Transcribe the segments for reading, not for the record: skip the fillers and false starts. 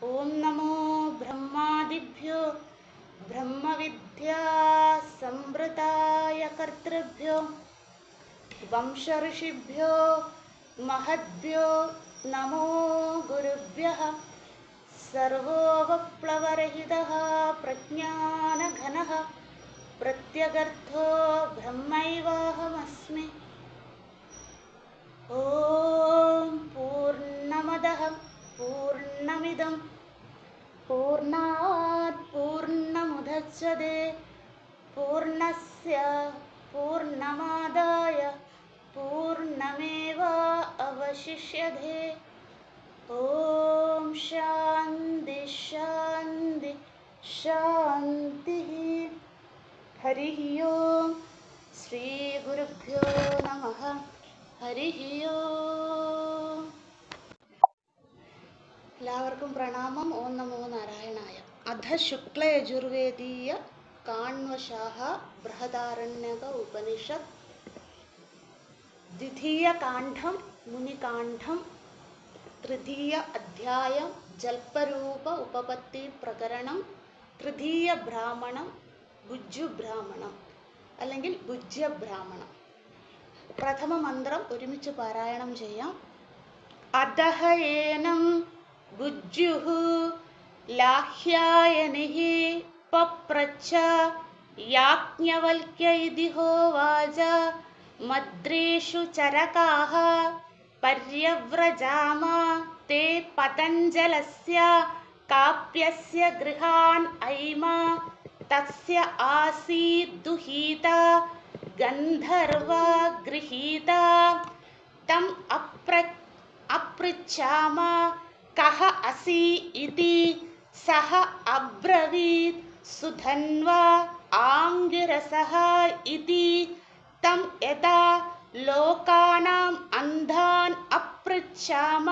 ओम नमो ब्रह्मादिभ्यो ब्रह्मविद्या संवृताय कर्तृभ्यो वंश ऋषिभ्यो महद्भ्यो नमो गुरुभ्यः। सर्वोपप्लवरहितः प्रज्ञानघनः प्रत्यगर्थो ब्रह्मैवाहमस्मि। ओम पूर्णमदः पूर्णमिदं पूर्णात् पूर्णमुदच्यते पूर्णस्य पूर्णमादाय पूर्णमेवावशिष्यते। ओम शान्ति शान्ति शान्तिः। हरिः ओम। श्री गुरुभ्यो नमः। हरिः ओम। എല്ലാവർക്കും പ്രണാമം. ഓം നമോ നാരായണായ. അധ ശുക്ല യജുർവേദീയ കാണ്വശാഹ ബൃഹദാരണ്യക ഉപനിഷത്ത് ദ്വിതീയ കാണ്ഡം മുനികാണ്ഡം തൃതീയ അധ്യായം ജൽപരൂപ ഉപപത്തി പ്രകരണം തൃതീയ ബ്രാഹ്മണം ഭുജ്ജു ബ്രാഹ്മണം അല്ലെങ്കിൽ ഭുജ്യ ബ്രാഹ്മണം. പ്രഥമ മന്ത്രം ഒരുമിച്ച് പാരായണം ചെയ്യാം. അധഃ ഏനം ഭുജ്യുഃ ലാഹ്യായനിഃ പപ്രച്ഛ യാജ്ഞവൽക്യ ഇതി ഹോവാച മദ്രീഷു ചരകാഃ പര്യവ്രജാമ തേ പതഞ്ജലസ്യ കാപ്യസ്യ ഗൃഹാൻ ഐമ തസ്യ ആസീദ് ദുഹീത ഗന്ധർവ ഗൃഹീത തം അപൃച്ഛാമ കഹ അസി ഇതി സഹ അബ്രവീത് സുധന്വ ആംഗിരസഃ ഇതി തം യഥാ ലോകാനാം അന്ധാൻ അപൃച്ഛാമ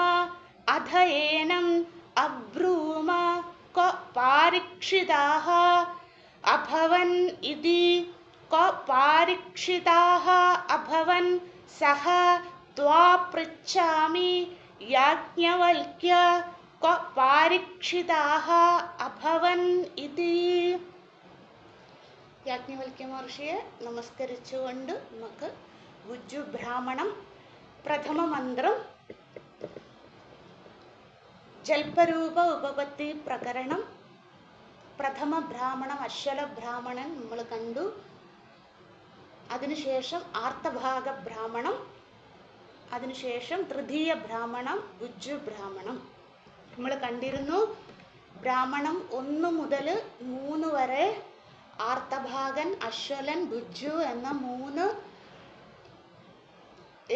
അധ ഏനം അബ്രൂമ ക്വ പാരീക്ഷിതാഃ അഭവൻ ഇതി ക്വ പാരീക്ഷിതാഃ അഭവൻ സഹ ത്വാ പൃച്ഛാമി യാജ്ഞവൽക്യ ക്വ പാരീക്ഷിതാഃ അഭവൻ ഇതി. യാജ്ഞവൽക്യ മഹർഷിയെ നമസ്കരിച്ചുകൊണ്ട് നമുക്ക് ഭുജ്ജു ബ്രാഹ്മണം പ്രഥമ മന്ത്രം ജൽപരൂപ ഉപപത്തി പ്രകരണം പ്രഥമ ബ്രാഹ്മണം അശ്വല ബ്രാഹ്മണൻ നമ്മൾ കണ്ടു. അതിനുശേഷം ആർത്തഭാഗ ബ്രാഹ്മണം, അതിനുശേഷം തൃതീയ ബ്രാഹ്മണം ഭുജ്ജു ബ്രാഹ്മണം നമ്മൾ കണ്ടിരുന്നു. ബ്രാഹ്മണം 1 മുതൽ 3 വരെ ആർത്തഭാഗൻ, അശ്വലൻ, ഭുജ്ജു എന്ന 3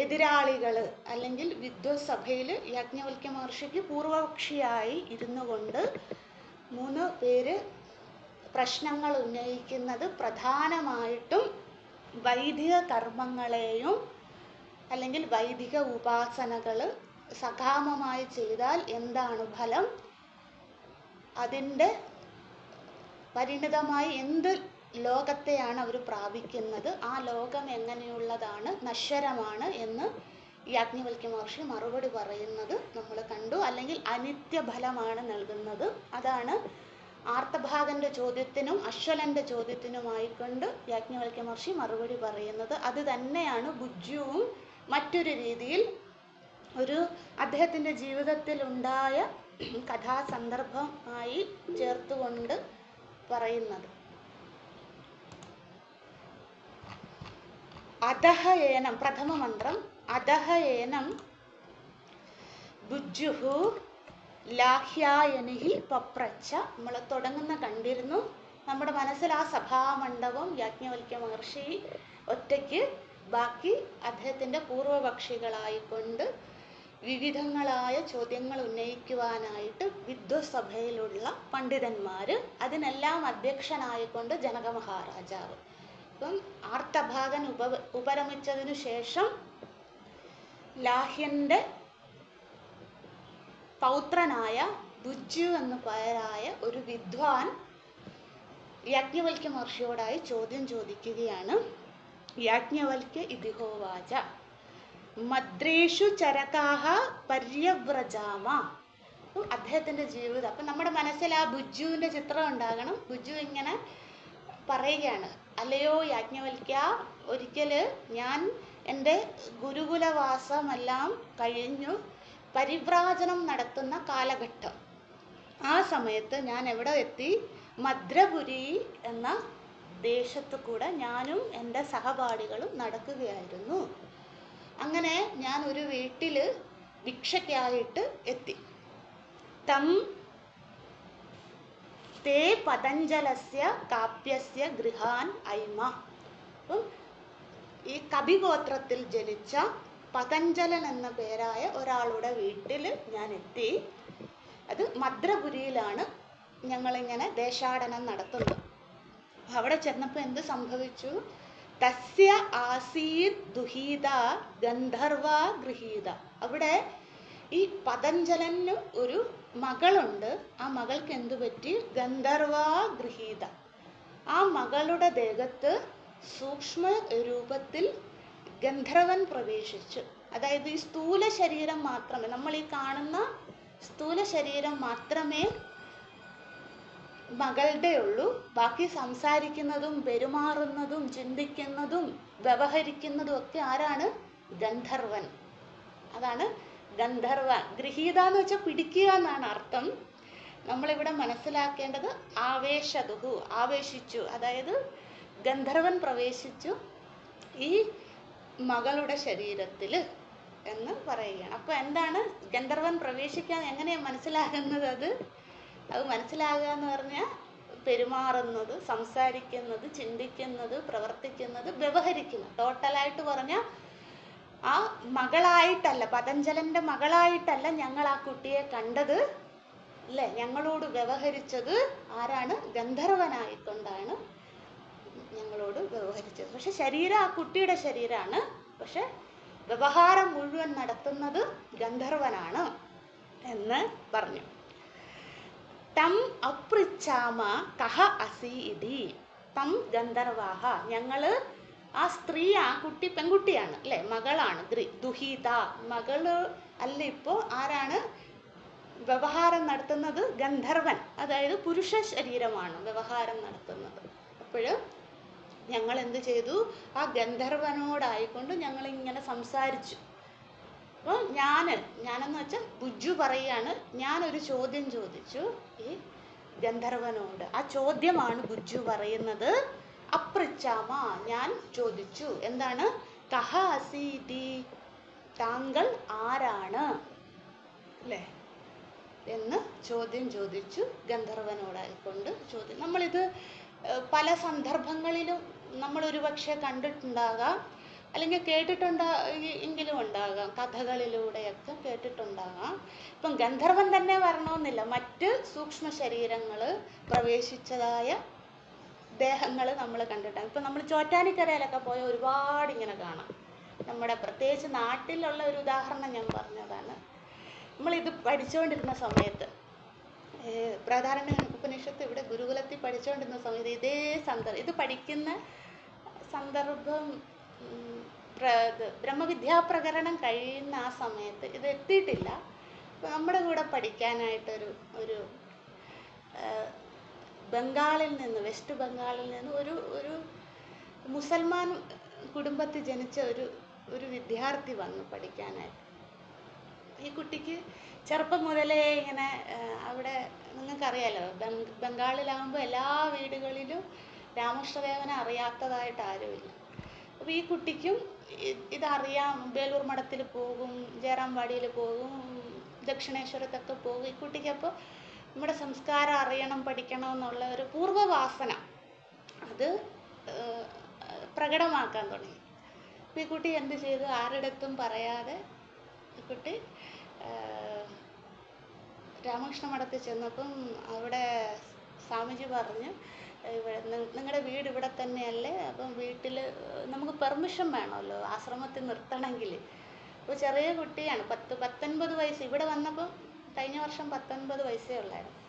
എതിരാളികൾ അല്ലെങ്കിൽ വിദ്വത്സഭയിൽ യാജ്ഞവൽക്യ മഹർഷിക്ക് പൂർവപക്ഷിയായി ഇരുന്നു കൊണ്ട് 3 പേര് പ്രശ്നങ്ങൾ ഉന്നയിക്കുന്നത് പ്രധാനമായിട്ടും വൈദിക കർമ്മങ്ങളെയും അല്ലെങ്കിൽ വൈദിക ഉപാസനകൾ സകാമമായി ചെയ്താൽ എന്താണ് ഫലം, അതിൻ്റെ പരിണിതമായി എന്ത് ലോകത്തെയാണ് അവർ പ്രാപിക്കുന്നത്, ആ ലോകം എങ്ങനെയുള്ളതാണ്, നശ്വരമാണ് എന്ന് യാജ്ഞവൽക്യ മഹർഷി മറുപടി പറയുന്നത് നമ്മൾ കണ്ടു. അല്ലെങ്കിൽ അനിത്യഫലമാണ് നൽകുന്നത്. അതാണ് ആർത്തഭാഗന്റെ ചോദ്യത്തിനും അശ്വലന്റെ ചോദ്യത്തിനുമായിക്കൊണ്ട് യാജ്ഞവൽക്യ മഹർഷി മറുപടി പറയുന്നത്. അത് തന്നെയാണ് ഭുജ്യുവും മറ്റൊരു രീതിയിൽ ഒരു അദ്ദേഹത്തിൻ്റെ ജീവിതത്തിൽ ഉണ്ടായ കഥാസന്ദർഭമായി ചേർത്തുകൊണ്ട് പറയുന്നത്. അധഃ ഏനം പ്രഥമ മന്ത്രം അധഃ ഏനം ഭുജ്യുഃ ലാഹ്യായനിഃ പപ്രച്ഛ നമ്മൾ തുടങ്ങുന്ന കണ്ടിരുന്നു. നമ്മുടെ മനസ്സിൽ ആ സഭാമണ്ഡപം യാജ്ഞവൽക്യ മഹർഷി ഒറ്റയ്ക്ക്, ബാക്കി അദ്ദേഹത്തിൻ്റെ പൂർവപക്ഷികളായിക്കൊണ്ട് വിവിധങ്ങളായ ചോദ്യങ്ങൾ ഉന്നയിക്കുവാനായിട്ട് വിദ്വത്സഭയിലുള്ള പണ്ഡിതന്മാർ, അതിനെല്ലാം അധ്യക്ഷനായിക്കൊണ്ട് ജനക മഹാരാജാവ്. അപ്പം ആർത്തഭാഗൻ ഉപരമിച്ചതിനു ശേഷം ലാഹ്യൻ്റെ പൗത്രനായ ഭുജ്ജു എന്നു പേരായ ഒരു വിദ്വാൻ യാജ്ഞവൽക്യ മഹർഷിയോടായി ചോദ്യം ചോദിക്കുകയാണ്. യാജ്ഞവൽക്യ ഇതി ഹോവാച മദ്രേഷു ചരകാഃ പര്യവ്രജാമ. അപ്പം അദ്ദേഹത്തിൻ്റെ ജീവിതം, അപ്പം നമ്മുടെ മനസ്സിൽ ആ ബുജ്ജുവിൻ്റെ ചിത്രം ഉണ്ടാകണം. ബുജ്ജു ഇങ്ങനെ പറയുകയാണ്, അല്ലയോ യാജ്ഞവൽക്യ, ഒരിക്കൽ ഞാൻ എൻ്റെ ഗുരുകുലവാസമെല്ലാം കഴിഞ്ഞു പരിവ്രാജനം നടത്തുന്ന കാലഘട്ടം. ആ സമയത്ത് ഞാൻ എവിടെ എത്തി? മദ്രപുരി എന്ന ദേശത്തു കൂടെ ഞാനും എൻ്റെ സഹപാഠികളും നടക്കുകയായിരുന്നു. അങ്ങനെ ഞാൻ ഒരു വീട്ടിൽ ഭിക്ഷയ്ക്കായിട്ട് എത്തി. തം തേ പതഞ്ജലസ്യ കാപ്യസ്യ ഗൃഹാൻ ഐമ. അപ്പം ഈ കപിഗോത്രത്തിൽ ജനിച്ച പതഞ്ജലൻ എന്ന പേരായ ഒരാളുടെ വീട്ടിൽ ഞാൻ എത്തി. അത് മദ്രപുരിയിലാണ് ഞങ്ങളിങ്ങനെ ദേശാടനം നടത്തുന്നത്. അവിടെ ചെന്നപ്പോൾ എന്ത് സംഭവിച്ചു? തസ്യ ആസീത് ദുഹീത ഗന്ധർവ ഗൃഹീത. അവിടെ ഈ പതഞ്ജലന് ഒരു മകളുണ്ട്. ആ മകൾക്ക് എന്തു പറ്റി? ഗന്ധർവ ഗൃഹീത. ആ മകളുടെ ദേഹത്ത് സൂക്ഷ്മ രൂപത്തിൽ ഗന്ധർവൻ പ്രവേശിച്ചു. അതായത് ഈ സ്ഥൂല ശരീരം മാത്രമേ, നമ്മൾ ഈ കാണുന്ന സ്ഥൂല ശരീരം മാത്രമേ മകളുടെ ഉള്ളൂ. ബാക്കി സംസാരിക്കുന്നതും പെരുമാറുന്നതും ചിന്തിക്കുന്നതും വ്യവഹരിക്കുന്നതും ഒക്കെ ആരാണ്? ഗന്ധർവൻ. അതാണ് ഗന്ധർവ. ഗൃഹീത എന്ന് വെച്ചാൽ പിടിക്കുക എന്നാണ് അർത്ഥം. നമ്മളിവിടെ മനസ്സിലാക്കേണ്ടത് ആവേശതുഹു, ആവേശിച്ചു. അതായത് ഗന്ധർവൻ പ്രവേശിച്ചു ഈ മകളുടെ ശരീരത്തിൽ എന്ന് പറയുകയാണ്. അപ്പോൾ എന്താണ് ഗന്ധർവൻ പ്രവേശിക്കാൻ എങ്ങനെയാണ് മനസ്സിലാകുന്നത്? അത് മനസ്സിലാകുക എന്ന് പറഞ്ഞാൽ പെരുമാറുന്നത്, സംസാരിക്കുന്നത്, ചിന്തിക്കുന്നത്, പ്രവർത്തിക്കുന്നത്, വ്യവഹരിക്കുന്നത്. ടോട്ടലായിട്ട് പറഞ്ഞാൽ ആ മകളായിട്ടല്ല, പതഞ്ജലൻ്റെ മകളായിട്ടല്ല ഞങ്ങൾ ആ കുട്ടിയെ കണ്ടത്, അല്ലേ? ഞങ്ങളോട് വ്യവഹരിച്ചത് ആരാണ്? ഗന്ധർവനായിക്കൊണ്ടാണ് ഞങ്ങളോട് വ്യവഹരിച്ചത്. പക്ഷെ ശരീരം ആ കുട്ടിയുടെ ശരീരമാണ്. പക്ഷെ വ്യവഹാരം മുഴുവൻ നടത്തുന്നത് ഗന്ധർവനാണ് എന്ന് പറഞ്ഞു. തം അപൃച്ഛാമ കഹ അസി ഇതി. തം ഗന്ധർവാഹ. ഞങ്ങൾ ആ സ്ത്രീ, ആ കുട്ടി പെൺകുട്ടിയാണ്, അല്ലേ? മകളാണ്. ദുഹീത മകള് അല്ല. ഇപ്പോൾ ആരാണ് വ്യവഹാരം നടത്തുന്നത്? ഗന്ധർവൻ. അതായത് പുരുഷ ശരീരമാണ് വ്യവഹാരം നടത്തുന്നത്. അപ്പോൾ ഞങ്ങൾ എന്ത് ചെയ്തു? ആ ഗന്ധർവനോടായിക്കൊണ്ട് ഞങ്ങളിങ്ങനെ സംസാരിച്ചു. അപ്പോൾ ഞാനെന്ന് വെച്ചാൽ ബുജ്ജു പറയാണ്, ഞാനൊരു ചോദ്യം ചോദിച്ചു ഈ ഗന്ധർവനോട്. ആ ചോദ്യമാണ് ബുജ്ജു പറയുന്നത്. അപൃച്ഛാമ, ഞാൻ ചോദിച്ചു. എന്താണ്? കഹ അസീതി, താങ്കൾ ആരാണ്, അല്ലേ എന്ന് ചോദ്യം ചോദിച്ചു ഗന്ധർവനോടായിക്കൊണ്ട് ചോദ്യം. നമ്മളിത് പല സന്ദർഭങ്ങളിലും നമ്മളൊരു പക്ഷെ കണ്ടിട്ടുണ്ടാകാം, അല്ലെങ്കിൽ കേട്ടിട്ടുണ്ടെങ്കിലും ഉണ്ടാകാം. കഥകളിലൂടെയൊക്കെ കേട്ടിട്ടുണ്ടാകാം. ഇപ്പം ഗന്ധർവൻ തന്നെ വരണമെന്നില്ല, മറ്റ് സൂക്ഷ്മ ശരീരങ്ങൾ പ്രവേശിച്ചതായ ദേഹങ്ങൾ നമ്മൾ കണ്ടിട്ടാണ്. ഇപ്പം നമ്മൾ ചോറ്റാനിക്കരയിലൊക്കെ പോയ ഒരുപാട് ഇങ്ങനെ കാണാം. നമ്മുടെ പ്രത്യേകിച്ച് നാട്ടിലുള്ള ഒരു ഉദാഹരണം ഞാൻ പറഞ്ഞതാണ്. നമ്മളിത് പഠിച്ചുകൊണ്ടിരുന്ന സമയത്ത്, ബൃഹദാരണ്യ ഉപനിഷത്ത് ഇവിടെ ഗുരുകുലത്തിൽ പഠിച്ചുകൊണ്ടിരുന്ന സമയത്ത് ഇത് പഠിക്കുന്ന സന്ദർഭം ബ്രഹ്മവിദ്യാപ്രകരണം കഴിയുന്ന ആ സമയത്ത് ഇത് എത്തിയിട്ടില്ല. നമ്മുടെ കൂടെ പഠിക്കാനായിട്ടൊരു ബംഗാളിൽ നിന്ന്, വെസ്റ്റ് ബംഗാളിൽ നിന്ന് ഒരു മുസൽമാൻ കുടുംബത്തിൽ ജനിച്ച ഒരു വിദ്യാർത്ഥി വന്നു പഠിക്കാനായിട്ട്. ഈ കുട്ടിക്ക് ചെറുപ്പം മുതലേ ഇങ്ങനെ അവിടെ നിങ്ങൾക്കറിയാലോ, ബംഗാളിലാകുമ്പോൾ എല്ലാ വീടുകളിലും രാമകൃഷ്ണദേവനെ അറിയാത്തതായിട്ട് ആരുമില്ല. അപ്പോൾ ഈ കുട്ടിക്കും ഇതറിയാം. വേലൂർ മഠത്തിൽ പോകും, ജയറാംവാടിയിൽ പോകും, ദക്ഷിണേശ്വരത്തൊക്കെ പോകും. ഈ കുട്ടിക്ക് അപ്പോൾ നമ്മുടെ സംസ്കാരം അറിയണം, പഠിക്കണം എന്നുള്ള ഒരു പൂർവ്വവാസന അത് പ്രകടമാക്കാൻ തുടങ്ങി. അപ്പോൾ ഈ കുട്ടി എന്ത് ചെയ്തു? ആരുടെടുത്തും പറയാതെ ഈ കുട്ടി രാമകൃഷ്ണ മഠത്തിൽ ചെന്നപ്പം അവിടെ സ്വാമിജി പറഞ്ഞു, നിങ്ങളുടെ വീട് ഇവിടെ തന്നെയല്ലേ, അപ്പം വീട്ടിൽ നമുക്ക് പെർമിഷൻ വേണമല്ലോ ആശ്രമത്തിൽ നിർത്തണമെങ്കിൽ. അപ്പോൾ ചെറിയ കുട്ടിയാണ്, 19 വയസ്സ്. ഇവിടെ വന്നപ്പം കഴിഞ്ഞ വർഷം 19 വയസ്സേ ഉള്ളായിരുന്നു.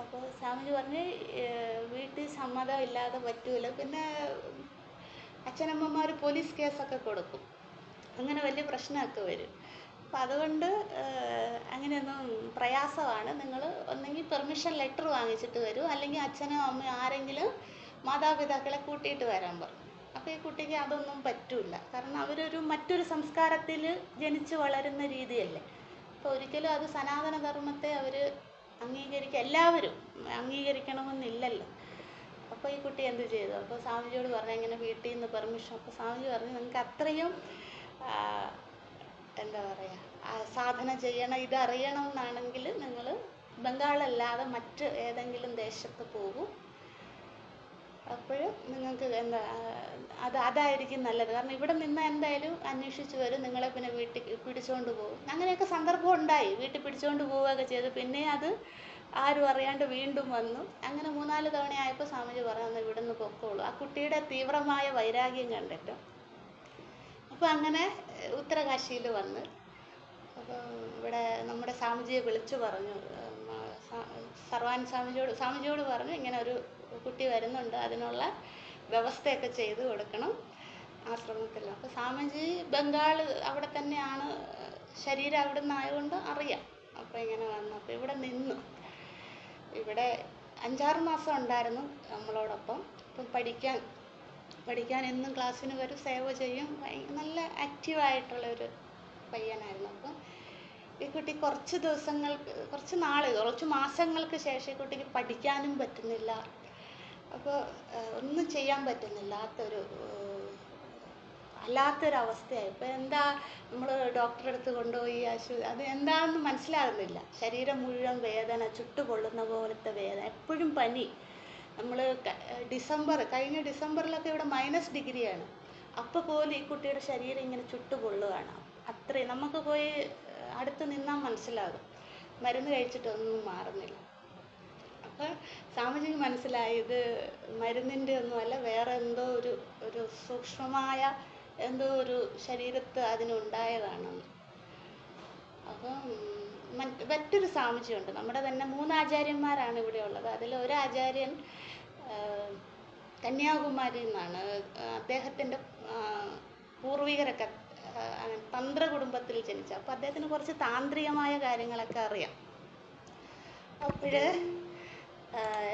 അപ്പോൾ സ്വാമിജി പറഞ്ഞ് വീട്ടിൽ സമ്മതം ഇല്ലാതെ പറ്റൂല, പിന്നെ അച്ഛനമ്മമാർ പോലീസ് കേസൊക്കെ കൊടുക്കും, അങ്ങനെ വലിയ പ്രശ്നമൊക്കെ വരും. അപ്പം അതുകൊണ്ട് അങ്ങനെയൊന്നും പ്രയാസമാണ്. നിങ്ങൾ ഒന്നെങ്കിൽ പെർമിഷൻ ലെറ്റർ വാങ്ങിച്ചിട്ട് വരൂ, അല്ലെങ്കിൽ അച്ഛനോ അമ്മയോ ആരെങ്കിലും മാതാപിതാക്കളെ കൂട്ടിയിട്ട് വരാൻ പറയും. അപ്പോൾ ഈ കുട്ടിക്ക് അതൊന്നും പറ്റില്ല. കാരണം അവരൊരു മറ്റൊരു സംസ്കാരത്തിൽ ജനിച്ച് വളരുന്ന രീതിയല്ലേ. അപ്പോൾ ഒരിക്കലും അത് സനാതന ധർമ്മത്തെ അവർ എല്ലാവരും അംഗീകരിക്കണമെന്നില്ലല്ലോ. അപ്പോൾ ഈ കുട്ടി എന്ത് ചെയ്തു? അപ്പോൾ സ്വാമിജിയോട് പറഞ്ഞു ഇങ്ങനെ വീട്ടിൽ നിന്ന് പെർമിഷൻ. അപ്പോൾ സ്വാമിജി പറഞ്ഞു നിങ്ങൾക്ക് അത്രയും എന്താ പറയുക സാധന ചെയ്യണം, ഇതറിയണം എന്നാണെങ്കിൽ നിങ്ങൾ ബംഗാളല്ലാതെ മറ്റ് ഏതെങ്കിലും ദേശത്ത് പോകും. അപ്പോഴും നിങ്ങൾക്ക് അതായിരിക്കും നല്ലത്. കാരണം ഇവിടെ നിന്ന് എന്തായാലും അന്വേഷിച്ച് വരും, നിങ്ങളെ പിന്നെ വീട്ടിൽ പിടിച്ചുകൊണ്ട് പോകും. അങ്ങനെയൊക്കെ സന്ദർഭം ഉണ്ടായി. വീട്ടിൽ പിടിച്ചുകൊണ്ട് പോവുകയൊക്കെ ചെയ്തു. പിന്നെ അത് ആരും അറിയാണ്ട് വീണ്ടും വന്നു. അങ്ങനെ 3-4 തവണയായപ്പോൾ സ്വാമിജി പറഞ്ഞു ഇവിടെ നിന്ന് പൊക്കോളൂ. ആ കുട്ടിയുടെ തീവ്രമായ വൈരാഗ്യം കണ്ടിട്ട്. അപ്പോൾ അങ്ങനെ ഉത്തരകാശിയിൽ വന്ന് അപ്പോൾ ഇവിടെ നമ്മുടെ സ്വാമിജിയെ വിളിച്ചു പറഞ്ഞു. സർവാൻ സ്വാമിജിയോട് പറഞ്ഞു ഇങ്ങനെ ഒരു കുട്ടി വരുന്നുണ്ട്, അതിനുള്ള വ്യവസ്ഥയൊക്കെ ചെയ്ത് കൊടുക്കണം ആശ്രമത്തിൽ. അപ്പോൾ സ്വാമിജി ബംഗാൾ അവിടെ തന്നെയാണ്, ശരീരം അവിടെ നിന്നായതുകൊണ്ട് അറിയാം. അപ്പോൾ ഇങ്ങനെ വന്നു. അപ്പോൾ ഇവിടെ നിന്നു. ഇവിടെ 5-6 മാസം ഉണ്ടായിരുന്നു നമ്മളോടൊപ്പം. അപ്പം പഠിക്കാൻ എന്നും ക്ലാസ്സിന് വരും, സേവ ചെയ്യും. നല്ല ആക്റ്റീവായിട്ടുള്ളൊരു പയ്യനായിരുന്നു. അപ്പം ഈ കുട്ടി കുറച്ച് മാസങ്ങൾക്ക് ശേഷം ഈ കുട്ടിക്ക് പഠിക്കാനും പറ്റുന്നില്ല. അപ്പോൾ ഒന്നും ചെയ്യാൻ അല്ലാത്തൊരവസ്ഥയായി. ഇപ്പോൾ എന്താ നമ്മൾ ഡോക്ടറെ അടുത്ത് കൊണ്ടുപോയി അത് എന്താണെന്ന് മനസ്സിലാകുന്നില്ല. ശരീരം മുഴുവൻ വേദന, ചുട്ടുപൊള്ളുന്ന പോലത്തെ വേദന, എപ്പോഴും പനി. നമ്മൾ കഴിഞ്ഞ ഡിസംബറിലൊക്കെ ഇവിടെ -ഡിഗ്രിയാണ്. അപ്പോൾ പോലും ഈ കുട്ടിയുടെ ശരീരം ഇങ്ങനെ ചുട്ടുപൊള്ളുകയാണ്. അത്രയും നമുക്ക് പോയി അടുത്ത് നിന്നാൽ മനസ്സിലാകും. മരുന്ന് കഴിച്ചിട്ടൊന്നും മാറുന്നില്ല. അപ്പോൾ സ്വാമിജിക്ക് മനസ്സിലായി ഇത് മരുന്നിൻ്റെ ഒന്നുമല്ല, വേറെ എന്തോ ഒരു സൂക്ഷ്മമായ എന്തോ ഒരു ശരീരത്ത് അതിനുണ്ടായതാണെന്ന്. അപ്പം മറ്റൊരു സ്വാമിജിയുണ്ട്. നമ്മുടെ തന്നെ 3 ആചാര്യന്മാരാണ് ഇവിടെ ഉള്ളത്. അതിൽ ഒരു ആചാര്യൻ കന്യാകുമാരിയിൽ നിന്നാണ്. അദ്ദേഹത്തിൻ്റെ പൂർവികരൊക്കെ തന്ത്ര കുടുംബത്തിൽ ജനിച്ച. അപ്പോൾ അദ്ദേഹത്തിന് കുറച്ച് താന്ത്രികമായ കാര്യങ്ങളൊക്കെ അറിയാം. അപ്പോൾ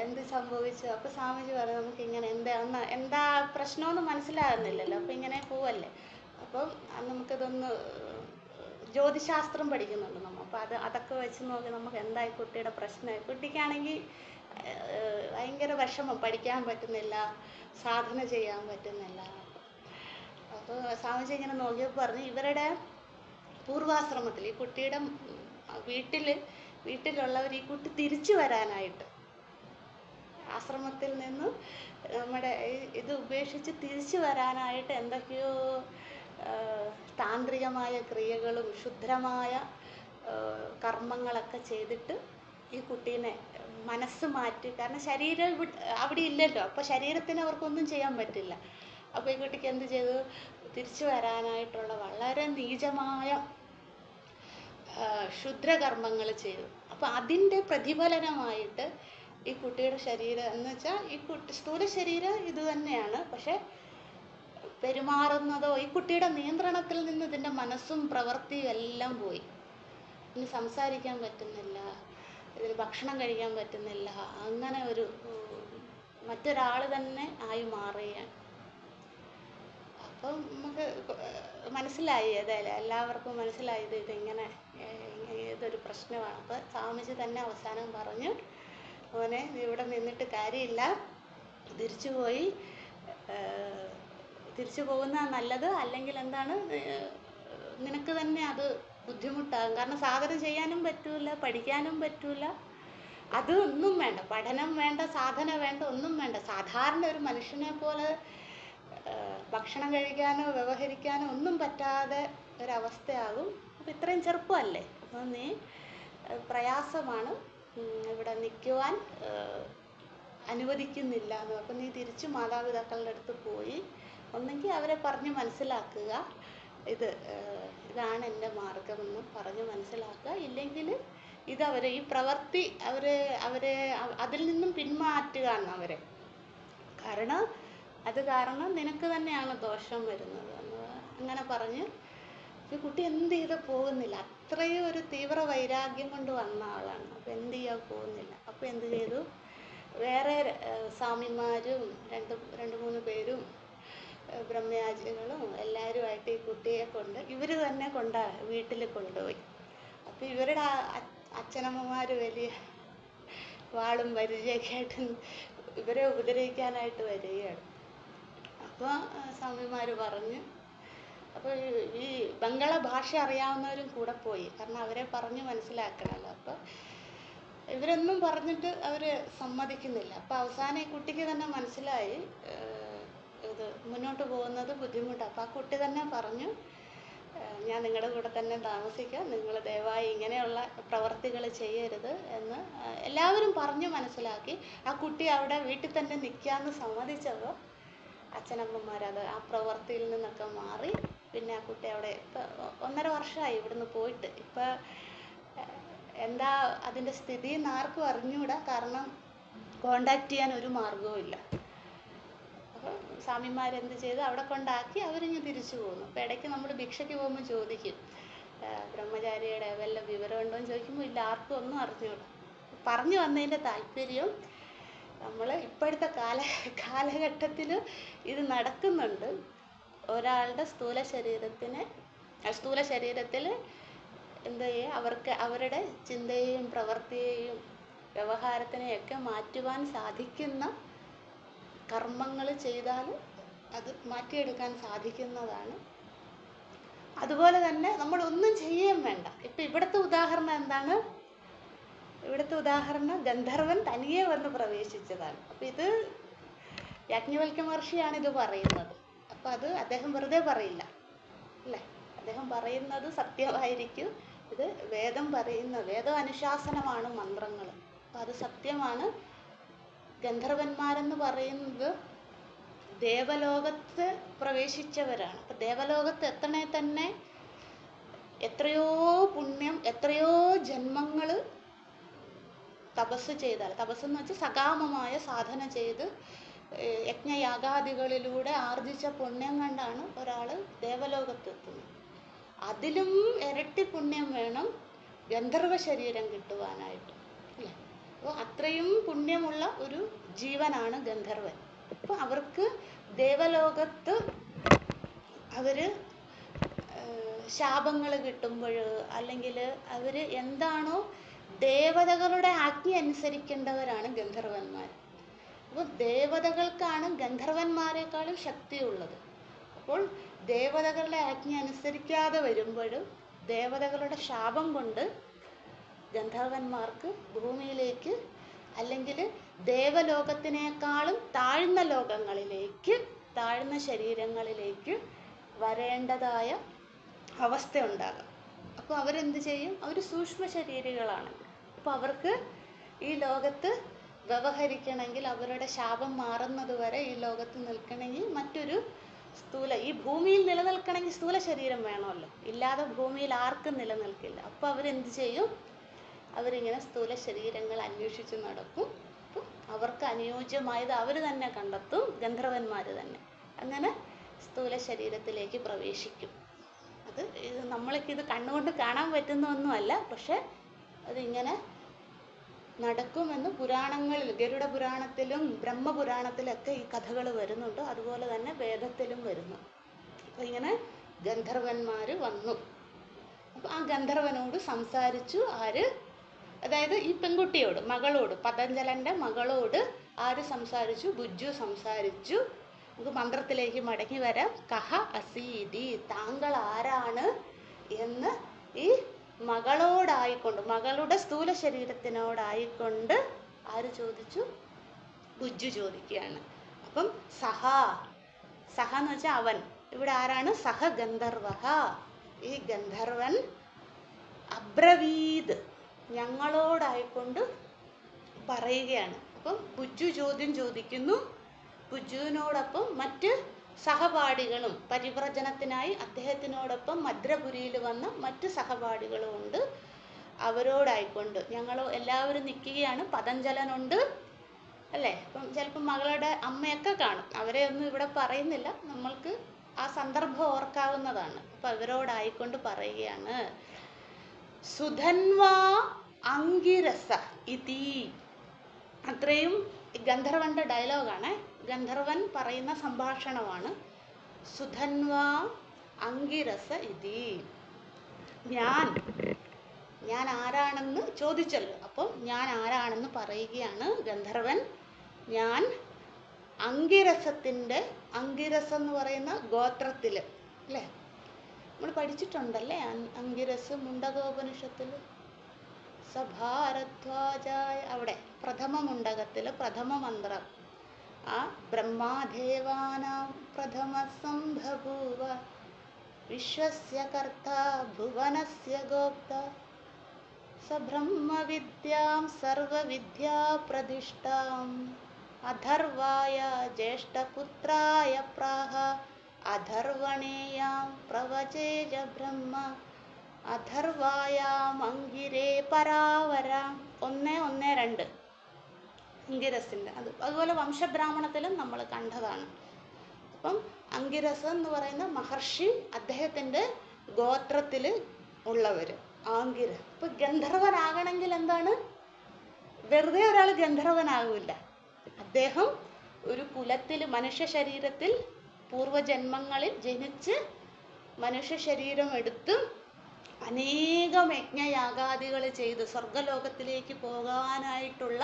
എന്ത് സംഭവിച്ചു? അപ്പോൾ സ്വാമിജി പറഞ്ഞു നമുക്കിങ്ങനെ എന്താ പ്രശ്നമൊന്നും മനസ്സിലാകുന്നില്ലല്ലോ, അപ്പോൾ ഇങ്ങനെ പോവല്ലേ. അപ്പം നമുക്കിതൊന്ന് ജ്യോതിശാസ്ത്രം പഠിക്കുന്നുണ്ട് നമ്മൾ. അപ്പോൾ അതൊക്കെ വെച്ച് നോക്കി നമുക്ക് എന്താ ഈ കുട്ടിയുടെ പ്രശ്നം. കുട്ടിക്കാണെങ്കിൽ ഭയങ്കര വിഷമം, പഠിക്കാൻ പറ്റുന്നില്ല, സാധന ചെയ്യാൻ പറ്റുന്നില്ല. അപ്പോൾ സ്വാമിജി ഇങ്ങനെ നോക്കിയപ്പോൾ പറഞ്ഞു ഇവരുടെ പൂർവാശ്രമത്തിൽ ഈ കുട്ടിയുടെ വീട്ടിലുള്ളവർ ഈ കുട്ടി തിരിച്ചു വരാനായിട്ട് ആശ്രമത്തിൽ നിന്ന് നമ്മുടെ ഇത് ഉപേക്ഷിച്ച് തിരിച്ചു വരാനായിട്ട് എന്തൊക്കെയോ താന്ത്രികമായ ക്രിയകളും ശുദ്ധമായ കർമ്മങ്ങളൊക്കെ ചെയ്തിട്ട് ഈ കുട്ടീനെ മനസ്സ് മാറ്റി. കാരണം ശരീരം അവിടെ ഇല്ലല്ലോ, അപ്പോൾ ശരീരത്തിന് അവർക്കൊന്നും ചെയ്യാൻ പറ്റില്ല. അപ്പോൾ ഈ കുട്ടിക്ക് എന്ത് ചെയ്തു? തിരിച്ചു വരാനായിട്ടുള്ള വളരെ നീചമായ ക്ഷുദ്രകർമ്മങ്ങൾ ചെയ്തു. അപ്പോൾ അതിൻ്റെ പ്രതിഫലനമായിട്ട് ഈ കുട്ടിയുടെ ശരീരം എന്ന് വെച്ചാൽ ഈ സ്ഥൂല ശരീരം ഇത് തന്നെയാണ്, പക്ഷെ പെരുമാറുന്നതോ ഈ കുട്ടിയുടെ നിയന്ത്രണത്തിൽ നിന്ന് ഇതിൻ്റെ മനസ്സും പ്രവൃത്തിയും എല്ലാം പോയി. ഇനി സംസാരിക്കാൻ പറ്റുന്നില്ല, ഇതിന് ഭക്ഷണം കഴിക്കാൻ പറ്റുന്നില്ല, അങ്ങനെ മറ്റൊരാൾ തന്നെ ആയി മാറുകയാണ്. അപ്പം നമുക്ക് മനസ്സിലായി, ഏതായാലും എല്ലാവർക്കും മനസ്സിലായി ഇതിങ്ങനെ ഇതൊരു പ്രശ്നമാണ്. അപ്പോൾ സ്വാമിജി തന്നെ അവസാനം പറഞ്ഞു മോനെ നീ ഇവിടെ നിന്നിട്ട് കാര്യമില്ല, തിരിച്ചു പോകുന്നതാണ് നല്ലത്. അല്ലെങ്കിൽ എന്താണ് നിനക്ക് തന്നെ അത് ബുദ്ധിമുട്ടാകും. കാരണം സാധന ചെയ്യാനും പറ്റൂല, പഠിക്കാനും പറ്റൂല, അതൊന്നും വേണ്ട, പഠനം വേണ്ട, സാധന വേണ്ട, ഒന്നും വേണ്ട. സാധാരണ ഒരു മനുഷ്യനെ പോലെ ഭക്ഷണം കഴിക്കാനോ വ്യവഹരിക്കാനോ ഒന്നും പറ്റാതെ ഒരവസ്ഥയാകും. അപ്പം ഇത്രയും ചെറുപ്പമല്ലേ, അപ്പോൾ നീ പ്രയാസമാണ്, ഇവിടെ നിൽക്കുവാൻ അനുവദിക്കുന്നില്ല എന്ന്. അപ്പം നീ തിരിച്ചു മാതാപിതാക്കളുടെ അടുത്ത് പോയി ഒന്നെങ്കിൽ അവരെ പറഞ്ഞ് മനസ്സിലാക്കുക, ഇതാണ് എൻ്റെ മാർഗമെന്ന് പറഞ്ഞ് മനസ്സിലാക്കുക. ഇല്ലെങ്കിൽ ഈ പ്രവൃത്തി അവരെ അതിൽ നിന്നും പിന്മാറ്റുക എന്നവരെ. കാരണം നിനക്ക് തന്നെയാണ് ദോഷം വരുന്നത് എന്ന് അങ്ങനെ പറഞ്ഞ് അപ്പോൾ ഈ കുട്ടി എന്ത് ചെയ്താൽ പോകുന്നില്ല, അത്രയും ഒരു തീവ്ര വൈരാഗ്യം കൊണ്ട് വന്ന ആളാണ്. അപ്പോൾ എന്ത് ചെയ്യാൻ പോകുന്നില്ല. അപ്പോൾ എന്ത് ചെയ്തു, വേറെ സ്വാമിമാരും രണ്ട് മൂന്ന് പേരും ബ്രഹ്മയാജികളും എല്ലാവരുമായിട്ട് ഈ കുട്ടിയെ കൊണ്ട് ഇവർ തന്നെ വീട്ടിൽ കൊണ്ടുപോയി. അപ്പോൾ ഇവരുടെ അച്ഛനമ്മമാർ വലിയ വാളും പരിചയമൊക്കെ ആയിട്ട് ഇവരെ ഉപദ്രവിക്കാനായിട്ട് വരികയാണ്. അപ്പോൾ സ്വാമിമാർ പറഞ്ഞ്, അപ്പോൾ ഈ ബംഗാള ഭാഷ അറിയാവുന്നവരും കൂടെ പോയി, കാരണം അവരെ പറഞ്ഞ് മനസ്സിലാക്കണമല്ലോ. അപ്പോൾ ഇവരൊന്നും പറഞ്ഞിട്ട് അവർ സമ്മതിക്കുന്നില്ല. അപ്പോൾ അവസാനം ഈ കുട്ടിക്ക് തന്നെ മനസ്സിലായി ഇത് മുന്നോട്ട് പോകുന്നത് ബുദ്ധിമുട്ടാണ്. അപ്പോൾ ആ കുട്ടി തന്നെ പറഞ്ഞു, ഞാൻ നിങ്ങളുടെ കൂടെ തന്നെ താമസിക്കാം, നിങ്ങൾ ദയവായി ഇങ്ങനെയുള്ള പ്രവർത്തികൾ ചെയ്യരുത് എന്ന് എല്ലാവരും പറഞ്ഞ് മനസ്സിലാക്കി. ആ കുട്ടി അവിടെ വീട്ടിൽ തന്നെ നിൽക്കാമെന്ന് സമ്മതിച്ചപ്പോൾ അച്ഛനമ്മമാരത് ആ പ്രവൃത്തിയിൽ നിന്നൊക്കെ മാറി. പിന്നെ ആ കുട്ടി അവിടെ ഇപ്പം 1.5 വർഷമായി ഇവിടുന്ന് പോയിട്ട്. ഇപ്പം എന്താ അതിൻ്റെ സ്ഥിതി എന്ന് ആർക്കും അറിഞ്ഞുകൂടാ, കാരണം കോണ്ടാക്ട് ചെയ്യാൻ ഒരു മാർഗവും ഇല്ല. അപ്പോൾ സ്വാമിമാരെന്ത് ചെയ്ത് അവിടെ കൊണ്ടാക്കി അവരിങ്ങ് തിരിച്ചു പോകുന്നു. അപ്പോൾ ഇടയ്ക്ക് നമ്മൾ ഭിക്ഷയ്ക്ക് പോകുമ്പോൾ ചോദിക്കും, ബ്രഹ്മചാരിയുടെ വല്ല വിവരമുണ്ടോ എന്ന് ചോദിക്കുമ്പോൾ ഇല്ല, ആർക്കും ഒന്നും അറിഞ്ഞുകൂടാ. പറഞ്ഞു വന്നതിൻ്റെ താല്പര്യം, നമ്മൾ ഇപ്പോഴത്തെ കാലഘട്ടത്തിൽ ഇത് നടക്കുന്നുണ്ട്. ഒരാളുടെ സ്ഥൂല ശരീരത്തിൽ എന്താ ചെയ്യുക, അവർക്ക് അവരുടെ ചിന്തയെയും പ്രവൃത്തിയെയും വ്യവഹാരത്തിനെയൊക്കെ മാറ്റുവാൻ സാധിക്കുന്ന കർമ്മങ്ങൾ ചെയ്താൽ അത് മാറ്റിയെടുക്കാൻ സാധിക്കുന്നതാണ്. അതുപോലെ തന്നെ നമ്മളൊന്നും ചെയ്യുകയും വേണ്ട. ഇപ്പം ഇവിടുത്തെ ഉദാഹരണം എന്താണ്? ഇവിടുത്തെ ഉദാഹരണം ഗന്ധർവൻ തനിയെ വന്ന് പ്രവേശിച്ചതാണ്. അപ്പം ഇത് യാജ്ഞവൽക്യ മഹർഷിയാണ് ഇത് പറയുന്നത്. അപ്പം അത് അദ്ദേഹം വെറുതെ പറയില്ല അല്ലേ, അദ്ദേഹം പറയുന്നത് സത്യമായിരിക്കും. ഇത് വേദം അനുശാസനമാണ്, മന്ത്രങ്ങൾ. അപ്പം അത് സത്യമാണ്. ഗന്ധർവന്മാരെന്ന് പറയുന്നത് ദേവലോകത്ത് പ്രവേശിച്ചവരാണ്. അപ്പം ദേവലോകത്ത് എത്തണേ തന്നെ എത്രയോ പുണ്യം, എത്രയോ ജന്മങ്ങൾ തപസ് ചെയ്താൽ, തപസ്സെന്ന് വെച്ചാൽ സകാമമായ സാധന ചെയ്ത് യജ്ഞയാഗാദികളിലൂടെ ആർജിച്ച പുണ്യം കണ്ടാണ് ഒരാൾ ദേവലോകത്തെത്തുന്നത്. അതിലും ഇരട്ടി പുണ്യം വേണം ഗന്ധർവ ശരീരം കിട്ടുവാനായിട്ട് അല്ലേ. അപ്പോൾ അത്രയും പുണ്യമുള്ള ഒരു ജീവനാണ് ഗന്ധർവൻ. അപ്പോൾ അവർക്ക് ദേവലോകത്ത് അവർ ശാപങ്ങൾ കിട്ടുമ്പോൾ, അല്ലെങ്കിൽ അവർ എന്താണോ ദേവതകളുടെ ആജ്ഞ അനുസരിക്കേണ്ടവരാണ് ഗന്ധർവന്മാർ. അപ്പോൾ ദേവതകൾക്കാണ് ഗന്ധർവന്മാരെക്കാളും ശക്തിയുള്ളത്. അപ്പോൾ ദേവതകളുടെ ആജ്ഞ അനുസരിക്കാതെ വരുമ്പോഴും ദേവതകളുടെ ശാപം കൊണ്ട് ഗന്ധർവന്മാർക്ക് ഭൂമിയിലേക്ക്, അല്ലെങ്കിൽ ദേവലോകത്തിനേക്കാളും താഴ്ന്ന ലോകങ്ങളിലേക്ക്, താഴ്ന്ന ശരീരങ്ങളിലേക്ക് വരേണ്ടതായ അവസ്ഥ ഉണ്ടാകാം. അപ്പോൾ അവരെന്ത് ചെയ്യും? അവർ സൂക്ഷ്മ ശരീരികളാണ്. അപ്പോൾ അവർക്ക് ഈ ലോകത്ത് വ്യവഹരിക്കണമെങ്കിൽ, അവരുടെ ശാപം മാറുന്നത് വരെ ഈ ലോകത്ത് നിൽക്കണമെങ്കിൽ മറ്റൊരു ഈ ഭൂമിയിൽ നിലനിൽക്കണമെങ്കിൽ സ്ഥൂല ശരീരം വേണമല്ലോ, ഇല്ലാതെ ഭൂമിയിൽ ആർക്കും നിലനിൽക്കില്ല. അപ്പോൾ അവരെന്ത് ചെയ്യും? അവരിങ്ങനെ സ്ഥൂല ശരീരങ്ങൾ അന്വേഷിച്ച് നടക്കും. അപ്പം അവർക്ക് അനുയോജ്യമായത് അവർ തന്നെ കണ്ടെത്തും, ഗന്ധർവന്മാർ തന്നെ. അങ്ങനെ സ്ഥൂല ശരീരത്തിലേക്ക് പ്രവേശിക്കും. നമ്മൾക്കിത് കണ്ണുകൊണ്ട് കാണാൻ പറ്റുന്നൊന്നുമല്ല, പക്ഷെ അതിങ്ങനെ നടക്കുമെന്ന് പുരാണങ്ങളിൽ, ഗരുഡ പുരാണത്തിലും ബ്രഹ്മപുരാണത്തിലൊക്കെ ഈ കഥകൾ വരുന്നുണ്ട്. അതുപോലെ തന്നെ വേദത്തിലും വരുന്നു. അപ്പോൾ ഇങ്ങനെ ഗന്ധർവന്മാർ വന്നു. അപ്പോൾ ആ ഗന്ധർവനോട് സംസാരിച്ചു. അതായത് ഈ പെൺകുട്ടിയോട്, മകളോട്, പതഞ്ജലൻ്റെ മകളോട് ആര് സംസാരിച്ചു? ബുജ്ജു സംസാരിച്ചു. നമുക്ക് മന്ത്രത്തിലേക്ക് മടങ്ങി വരാം. കഹ അസീതി, താങ്കൾ ആരാണ് എന്ന് ഈ മകളോടായിക്കൊണ്ട്, മകളുടെ സ്ഥൂല ശരീരത്തിനോടായിക്കൊണ്ട് ആര് ചോദിച്ചു? ബുജ്ജു ചോദിക്കുകയാണ്. അപ്പം സഹ എന്ന് വെച്ചാൽ അവൻ. ഇവിടെ ആരാണ്? സഹ ഗന്ധർവ, ഈ ഗന്ധർവൻ അബ്രവീത്, ഞങ്ങളോടായിക്കൊണ്ട് പറയുകയാണ്. അപ്പം ബുജ്ജു ചോദ്യം ചോദിക്കുന്നു. ബുജ്ജുവിനോടൊപ്പം മറ്റ് സഹപാഠികളും, പരിവ്രജനത്തിനായി അദ്ദേഹത്തിനോടൊപ്പം മദ്രപുരിയിൽ വന്ന മറ്റ് സഹപാഠികളും ഉണ്ട്. അവരോടായിക്കൊണ്ട് ഞങ്ങൾ എല്ലാവരും നിൽക്കുകയാണ്. പതഞ്ജലനുണ്ട് അല്ലേ. അപ്പം ചിലപ്പം മകളുടെ അമ്മയൊക്കെ കാണും. അവരെ ഒന്നും ഇവിടെ പറയുന്നില്ല. നമ്മൾക്ക് ആ സന്ദർഭം ഓർക്കാവുന്നതാണ്. അപ്പം ഇവരോടായിക്കൊണ്ട് പറയുകയാണ്, സുധന്വാ അങ്കിരസ ഇതി. അത്രയും ഗന്ധർവന്റെ ഡയലോഗാണ്, ഗന്ധർവൻ പറയുന്ന സംഭാഷണമാണ്. സുധന്വാ അങ്കിരസ ഇതി. ഞാൻ ആരാണെന്ന് ചോദിച്ചല്ലോ, അപ്പം ഞാൻ ആരാണെന്ന് പറയുകയാണ് ഗന്ധർവൻ. ഞാൻ അങ്കിരസത്തിൻ്റെ, അങ്കിരസം എന്ന് പറയുന്ന ഗോത്രത്തിൽ, അല്ലേ, നമ്മൾ പഠിച്ചിട്ടുണ്ടല്ലേ അങ്കിരസ് മുണ്ടകോപനിഷത്തിൽ. സഭാരദ്വാജായ, അവിടെ പ്രഥമ മുണ്ടകത്തിൽ പ്രഥമ മന്ത്രം, ആ ബ്രഹ്മാദേവാനാം പ്രഥമ സംഭൂവ വിശ്വസ്യ കർത്ത ഭുവനസ്യ ഗോപ്ത സബ്രഹ്മവിദ്യാം സർവവിദ്യാ പ്രതിഷ്ഠാം അഥർവായ ജ്യേഷ്ഠപുത്രായ പ്രാഹ അഥർവണേയാം പ്രവചേജ ബ്രഹ്മ അഥർവായാം അങ്കിരേ പരാവരാം. 1:1:2 അങ്കിരസിൻ്റെ അതുപോലെ വംശബ്രാഹ്മണത്തിലും നമ്മൾ കണ്ടതാണ്. അപ്പം അങ്കിരസ് എന്ന് പറയുന്ന മഹർഷി, അദ്ദേഹത്തിൻ്റെ ഗോത്രത്തിൽ ഉള്ളവർ ആങ്കിരസ്. ഇപ്പം ഗന്ധർവനാകണമെങ്കിൽ എന്താണ്, വെറുതെ ഒരാൾ ഗന്ധർവനാകില്ല. അദ്ദേഹം ഒരു കുലത്തിൽ, മനുഷ്യ ശരീരത്തിൽ പൂർവജന്മങ്ങളിൽ ജനിച്ച് മനുഷ്യ ശരീരം എടുത്ത് അനേകം യജ്ഞയാഗാദികൾ ചെയ്ത് സ്വർഗലോകത്തിലേക്ക് പോകാനായിട്ടുള്ള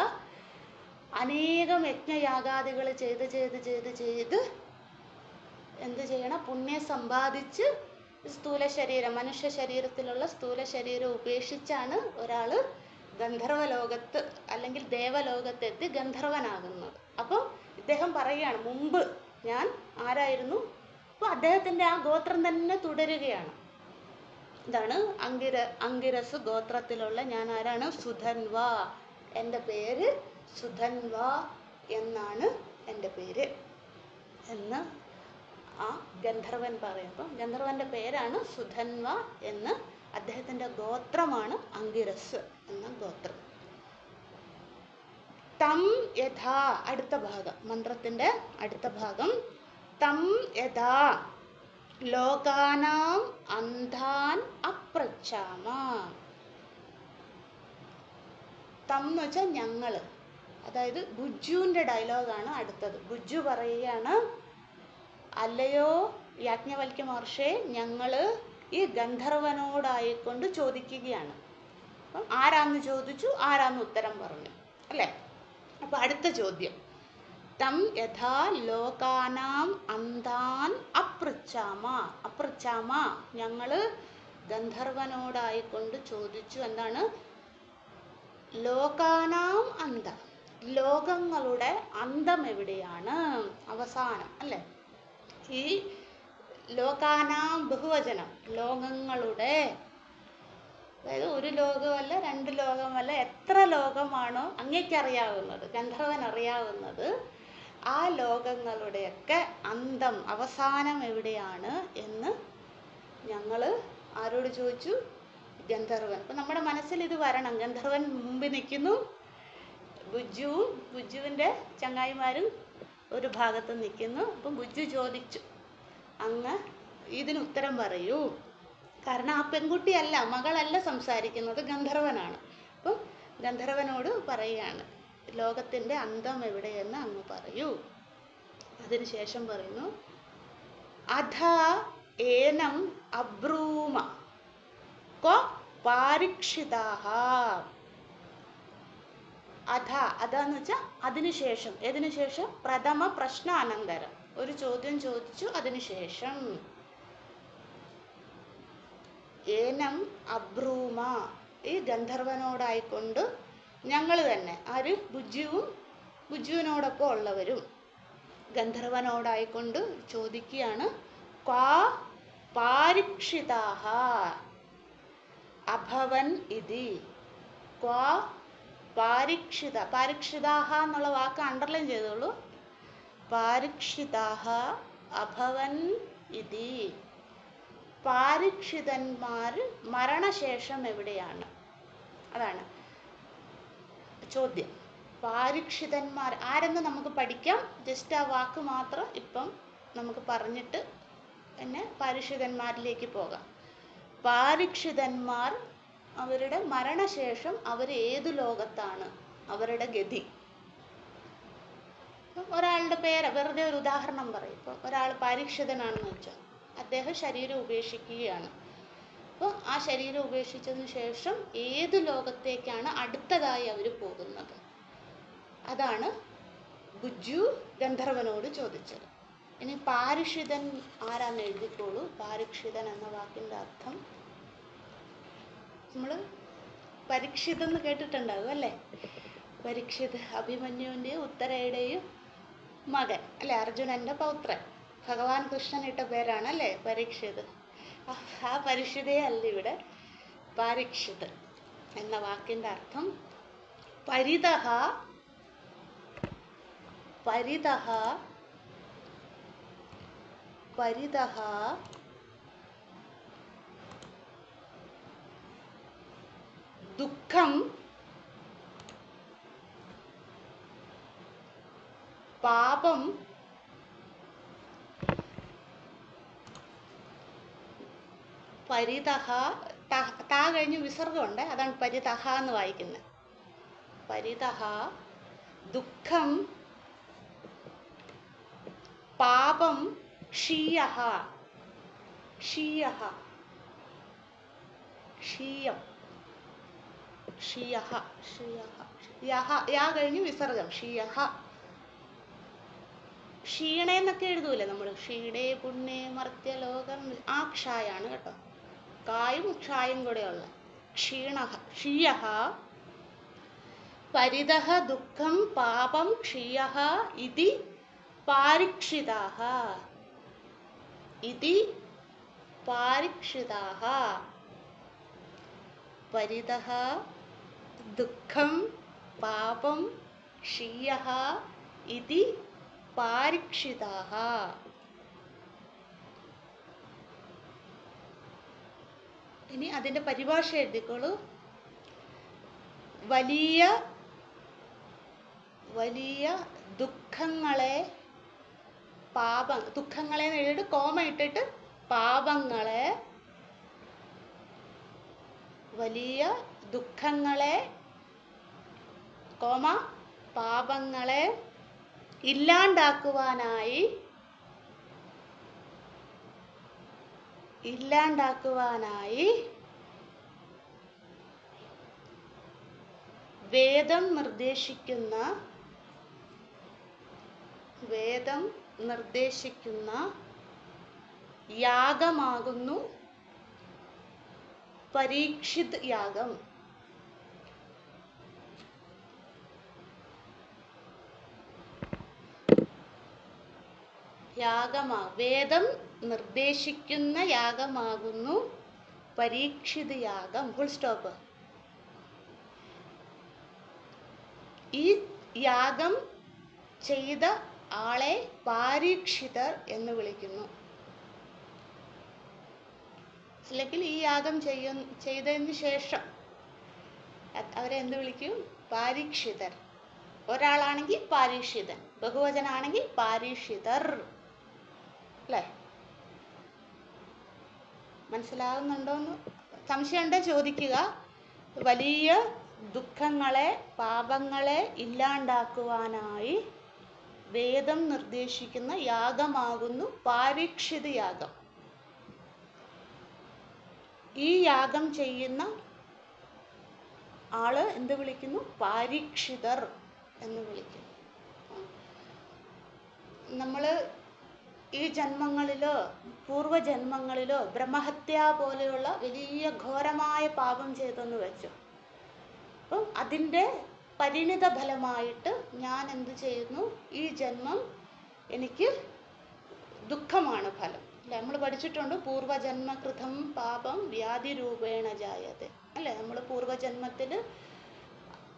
അനേകം യജ്ഞയാഗാദികൾ ചെയ്ത് എന്ത് ചെയ്യണം, പുണ്യം സമ്പാദിച്ച് സ്ഥൂല ശരീരം, മനുഷ്യ ശരീരത്തിലുള്ള സ്ഥൂല ശരീരം ഉപേക്ഷിച്ചാണ് ഒരാൾ ഗന്ധർവലോകത്ത് അല്ലെങ്കിൽ ദേവലോകത്തെത്തി ഗന്ധർവനാകുന്നത്. അപ്പം ഇദ്ദേഹം പറയുകയാണ്, മുമ്പ് ഞാൻ ആരായിരുന്നു, അപ്പോൾ അദ്ദേഹത്തിൻ്റെ ആ ഗോത്രം തന്നെ തുടരുകയാണ്. ഇതാണ് അങ്കിരസ് ഗോത്രത്തിലുള്ള ഞാൻ ആരാണ്, സുധന്വ, എൻ്റെ പേര് സുധന്വ എന്നാണ് എൻ്റെ പേര് എന്ന് ആ ഗന്ധർവൻ പറയും. അപ്പം ഗന്ധർവൻ്റെ പേരാണ് സുധന്വ എന്ന്, അദ്ദേഹത്തിൻ്റെ ഗോത്രമാണ് അങ്കിരസ് എന്ന ഗോത്രം. തം യഥാ, അടുത്ത ഭാഗം, മന്ത്രത്തിൻ്റെ അടുത്ത ഭാഗം. തം യഥാ ലോകാനാം അന്ധാൻ അപ്രച്ഛാമ. തം എന്ന് വെച്ചാൽ ഞങ്ങൾ, അതായത് ബുജ്ജുവിൻ്റെ ഡയലോഗാണ് അടുത്തത്. ബുജ്ജു പറയുകയാണ്, അല്ലയോ യാജ്ഞവൽക്യ മഹർഷേ, ഞങ്ങൾ ഈ ഗന്ധർവനോടായിക്കൊണ്ട് ചോദിക്കുകയാണ്. അപ്പം ആരാന്ന് ചോദിച്ചു, ആരാന്ന് ഉത്തരം പറഞ്ഞു, അല്ലേ. അപ്പം അടുത്ത ചോദ്യം, തം യഥാ ലോകാനാം അന്താൻ അപൃച്ഛാമ. അപൃച്ഛാമ, ഞങ്ങൾ ഗന്ധർവനോടായിക്കൊണ്ട് ചോദിച്ചു, എന്താണ്, ലോകാനാം അന്ത, ലോകങ്ങളുടെ അന്തം എവിടെയാണ്, അവസാനം, അല്ലേ. ഈ ലോകാനാം ബഹുവചനം, ലോകങ്ങളുടെ, അതായത് ഒരു ലോകമല്ല, 2 ലോകമല്ല, എത്ര ലോകമാണോ അങ്ങേക്കറിയാവുന്നത്, ഗന്ധർവൻ അറിയാവുന്നത്, ആ ലോകങ്ങളുടെയൊക്കെ അന്തം, അവസാനം എവിടെയാണ് എന്ന് ഞങ്ങൾ ആരോട് ചോദിച്ചു, ഗന്ധർവൻ. അപ്പം നമ്മുടെ മനസ്സിൽ ഇത് വരണം, ഗന്ധർവൻ മുമ്പിൽ നിൽക്കുന്നു, ബുജ്ജുവിൻ്റെ ചങ്ങായിമാരും ഒരു ഭാഗത്ത് നിൽക്കുന്നു. അപ്പം ബുജ്ജു ചോദിച്ചു, അങ്ങ് ഇതിന് ഉത്തരം പറയൂ. കാരണം ആ പെൺകുട്ടിയല്ല, മകളല്ല സംസാരിക്കുന്നത്, ഗന്ധർവനാണ്. അപ്പം ഗന്ധർവനോട് പറയുകയാണ്, ലോകത്തിൻ്റെ അന്തം എവിടെയെന്ന് അങ്ങ് പറയൂ. അതിനുശേഷം പറയുന്നു, അധ ഏനം അബ്രൂമ കോ പാരീക്ഷിതാഹ. അതാന്ന് വെച്ചാൽ അതിനുശേഷം, ഏതിനുശേഷം, പ്രഥമ പ്രശ്നാനന്തരം, ഒരു ചോദ്യം ചോദിച്ചു, അതിനുശേഷം ഏനം അബ്രൂമ, ഈ ഗന്ധർവനോടായിക്കൊണ്ട് ഞങ്ങൾ തന്നെ, ആര്, ബുജ്ജുവിനോടൊപ്പം ഉള്ളവരും ഗന്ധർവനോടായിക്കൊണ്ട് ചോദിക്കുകയാണ്, ക്വാ പാരീക്ഷിതാഹ അഭവൻ ഇതി. ക്വാ പാരീക്ഷിതാഹ എന്നുള്ള വാക്ക് അണ്ടർലൈൻ ചെയ്തോളൂ. പാരീക്ഷിതാഹ അഭവൻ ഇതി. പാരീക്ഷിതന്മാർ മരണശേഷം എവിടെയാണ്, അതാണ് ചോദ്യം. പാരീക്ഷിതന്മാർ ആരെന്ന് നമുക്ക് പഠിക്കാം, ജസ്റ്റ് ആ വാക്ക് മാത്രം ഇപ്പം നമുക്ക് പറഞ്ഞിട്ട് പിന്നെ പാരീക്ഷിതന്മാരിലേക്ക് പോകാം. പാരീക്ഷിതന്മാർ അവരുടെ മരണശേഷം അവർ ഏതു ലോകത്താണ് അവരുടെ ഗതി? ഒരാളുടെ പേര് വെറുതെ ഒരു ഉദാഹരണം പറയും. ഇപ്പോൾ ഒരാൾ പാരീക്ഷിതനാണെന്ന് വെച്ചാൽ അദ്ദേഹം ശരീരം ഉപേക്ഷിക്കുകയാണ്. അപ്പോൾ ആ ശരീരം ഉപേക്ഷിച്ചതിന് ശേഷം ഏത് ലോകത്തേക്കാണ് അടുത്തതായി അവർ പോകുന്നത്? അതാണ് ബുജ്ജു ഗന്ധർവനോട് ചോദിച്ചത്. ഇനി പാരീക്ഷിതൻ ആരാന്ന് എഴുതിക്കോളൂ. പാരീക്ഷിതൻ എന്ന വാക്കിൻ്റെ അർത്ഥം നമ്മൾ പരീക്ഷിതെന്ന് കേട്ടിട്ടുണ്ടാവും അല്ലേ? പരീക്ഷിത് അഭിമന്യുവിൻ്റെയും ഉത്തരയുടെയും മകൻ അല്ലെ, അർജുനന്റെ പൗത്രൻ. ഭഗവാൻ കൃഷ്ണൻ ഇട്ട പേരാണ് അല്ലേ പരീക്ഷിത്. ആ പരീക്ഷിതേ അല്ല ഇവിടെ. പാരീക്ഷിത് എന്ന വാക്കിൻ്റെ അർത്ഥം പരിതഃ പരിതഃ പരിതഃ ദുഃഖം പാപം പരിതഃ താ കഴിഞ്ഞ് വിസർഗമുണ്ട്, അതാണ് പരിതഃ എന്ന് വായിക്കുന്നത്. പരിതഃ ദുഃഖം പാപം ക്ഷീയഃ ക്ഷീയഃ ക്ഷീയം ക്ഷീയഃ ക്ഷീയഃ യഹ യാ കഴിഞ്ഞ് വിസർഗം ക്ഷീയഃ. ക്ഷീണേന്നൊക്കെ എഴുതൂലേ നമ്മൾ, ക്ഷീണേ പുണ്യേ മർത്യലോകം, ആ ക്ഷായാണ് കേട്ടോ. കായും ക്ഷായും കൂടെയുള്ള ക്ഷീണഃ ക്ഷീയഃ. പരിതഃ ദുഃഖം പാപം ക്ഷീയഃ ഇതി പാരീക്ഷിതാഃ ഇതി പാരീക്ഷിതാഃ. പരിതഃ ദുഃഖം പാപം ക്ഷീയഃ ഇതി പാരീക്ഷിതാഃ. ഇനി അതിൻ്റെ പരിഭാഷ എഴുതിക്കോളൂ. വലിയ വലിയ ദുഃഖങ്ങളെ ദുഃഖങ്ങളെ എഴുതിയിട്ട് കോമ ഇട്ടിട്ട് പാപങ്ങളെ, വലിയ ദുഃഖങ്ങളെ കോമ പാപങ്ങളെ ഇല്ലാണ്ടാക്കുവാനായി വേദം നിർദ്ദേശിക്കുന്ന യാഗമാകുന്നു പരീക്ഷിത് യാഗം. വേദം നിർദ്ദേശിക്കുന്ന യാഗമാകുന്നു പരീക്ഷിത് യാഗം. Full stop. ഈ യാഗം ചെയ്ത ആളെ പാരീക്ഷിതർ എന്ന് വിളിക്കുന്നു. അല്ലെങ്കിൽ ഈ യാഗം ചെയ്തതിന് ശേഷം അവരെ എന്ത് വിളിക്കും? പാരീക്ഷിതർ. ഒരാളാണെങ്കിൽ പാരീക്ഷിതൻ, ബഹുവചനാണെങ്കിൽ പാരീക്ഷിതർ. അല്ലേ? മനസ്സിലാകുന്നുണ്ടോന്ന്? സംശയമുണ്ടോ ചോദിക്കുക. വലിയ ദുഃഖങ്ങളെ പാപങ്ങളെ ഇല്ലാണ്ടാക്കുവാനായി വേദം നിർദ്ദേശിക്കുന്ന യാഗമാകുന്നു പാരീക്ഷിത് യാഗം. ഈ യാഗം ചെയ്യുന്ന ആള് എന്ത് വിളിക്കുന്നു? പാരീക്ഷിതർ എന്ന് വിളിക്കുന്നു. നമ്മൾ ഈ ജന്മങ്ങളിലോ പൂർവജന്മങ്ങളിലോ ബ്രഹ്മഹത്യ പോലെയുള്ള വലിയ ഘോരമായ പാപം ചെയ്തെന്ന് വെച്ചു. അപ്പം അതിൻ്റെ പരിണിത ഫലമായിട്ട് ഞാൻ എന്ത് ചെയ്യുന്നു? ഈ ജന്മം എനിക്ക് ദുഃഖമാണ് ഫലം. അല്ലെ, നമ്മൾ പഠിച്ചിട്ടുണ്ട് പൂർവജന്മകൃതം പാപം വ്യാധിരൂപേണ ജായത്തെ. അല്ലേ, നമ്മൾ പൂർവജന്മത്തിൽ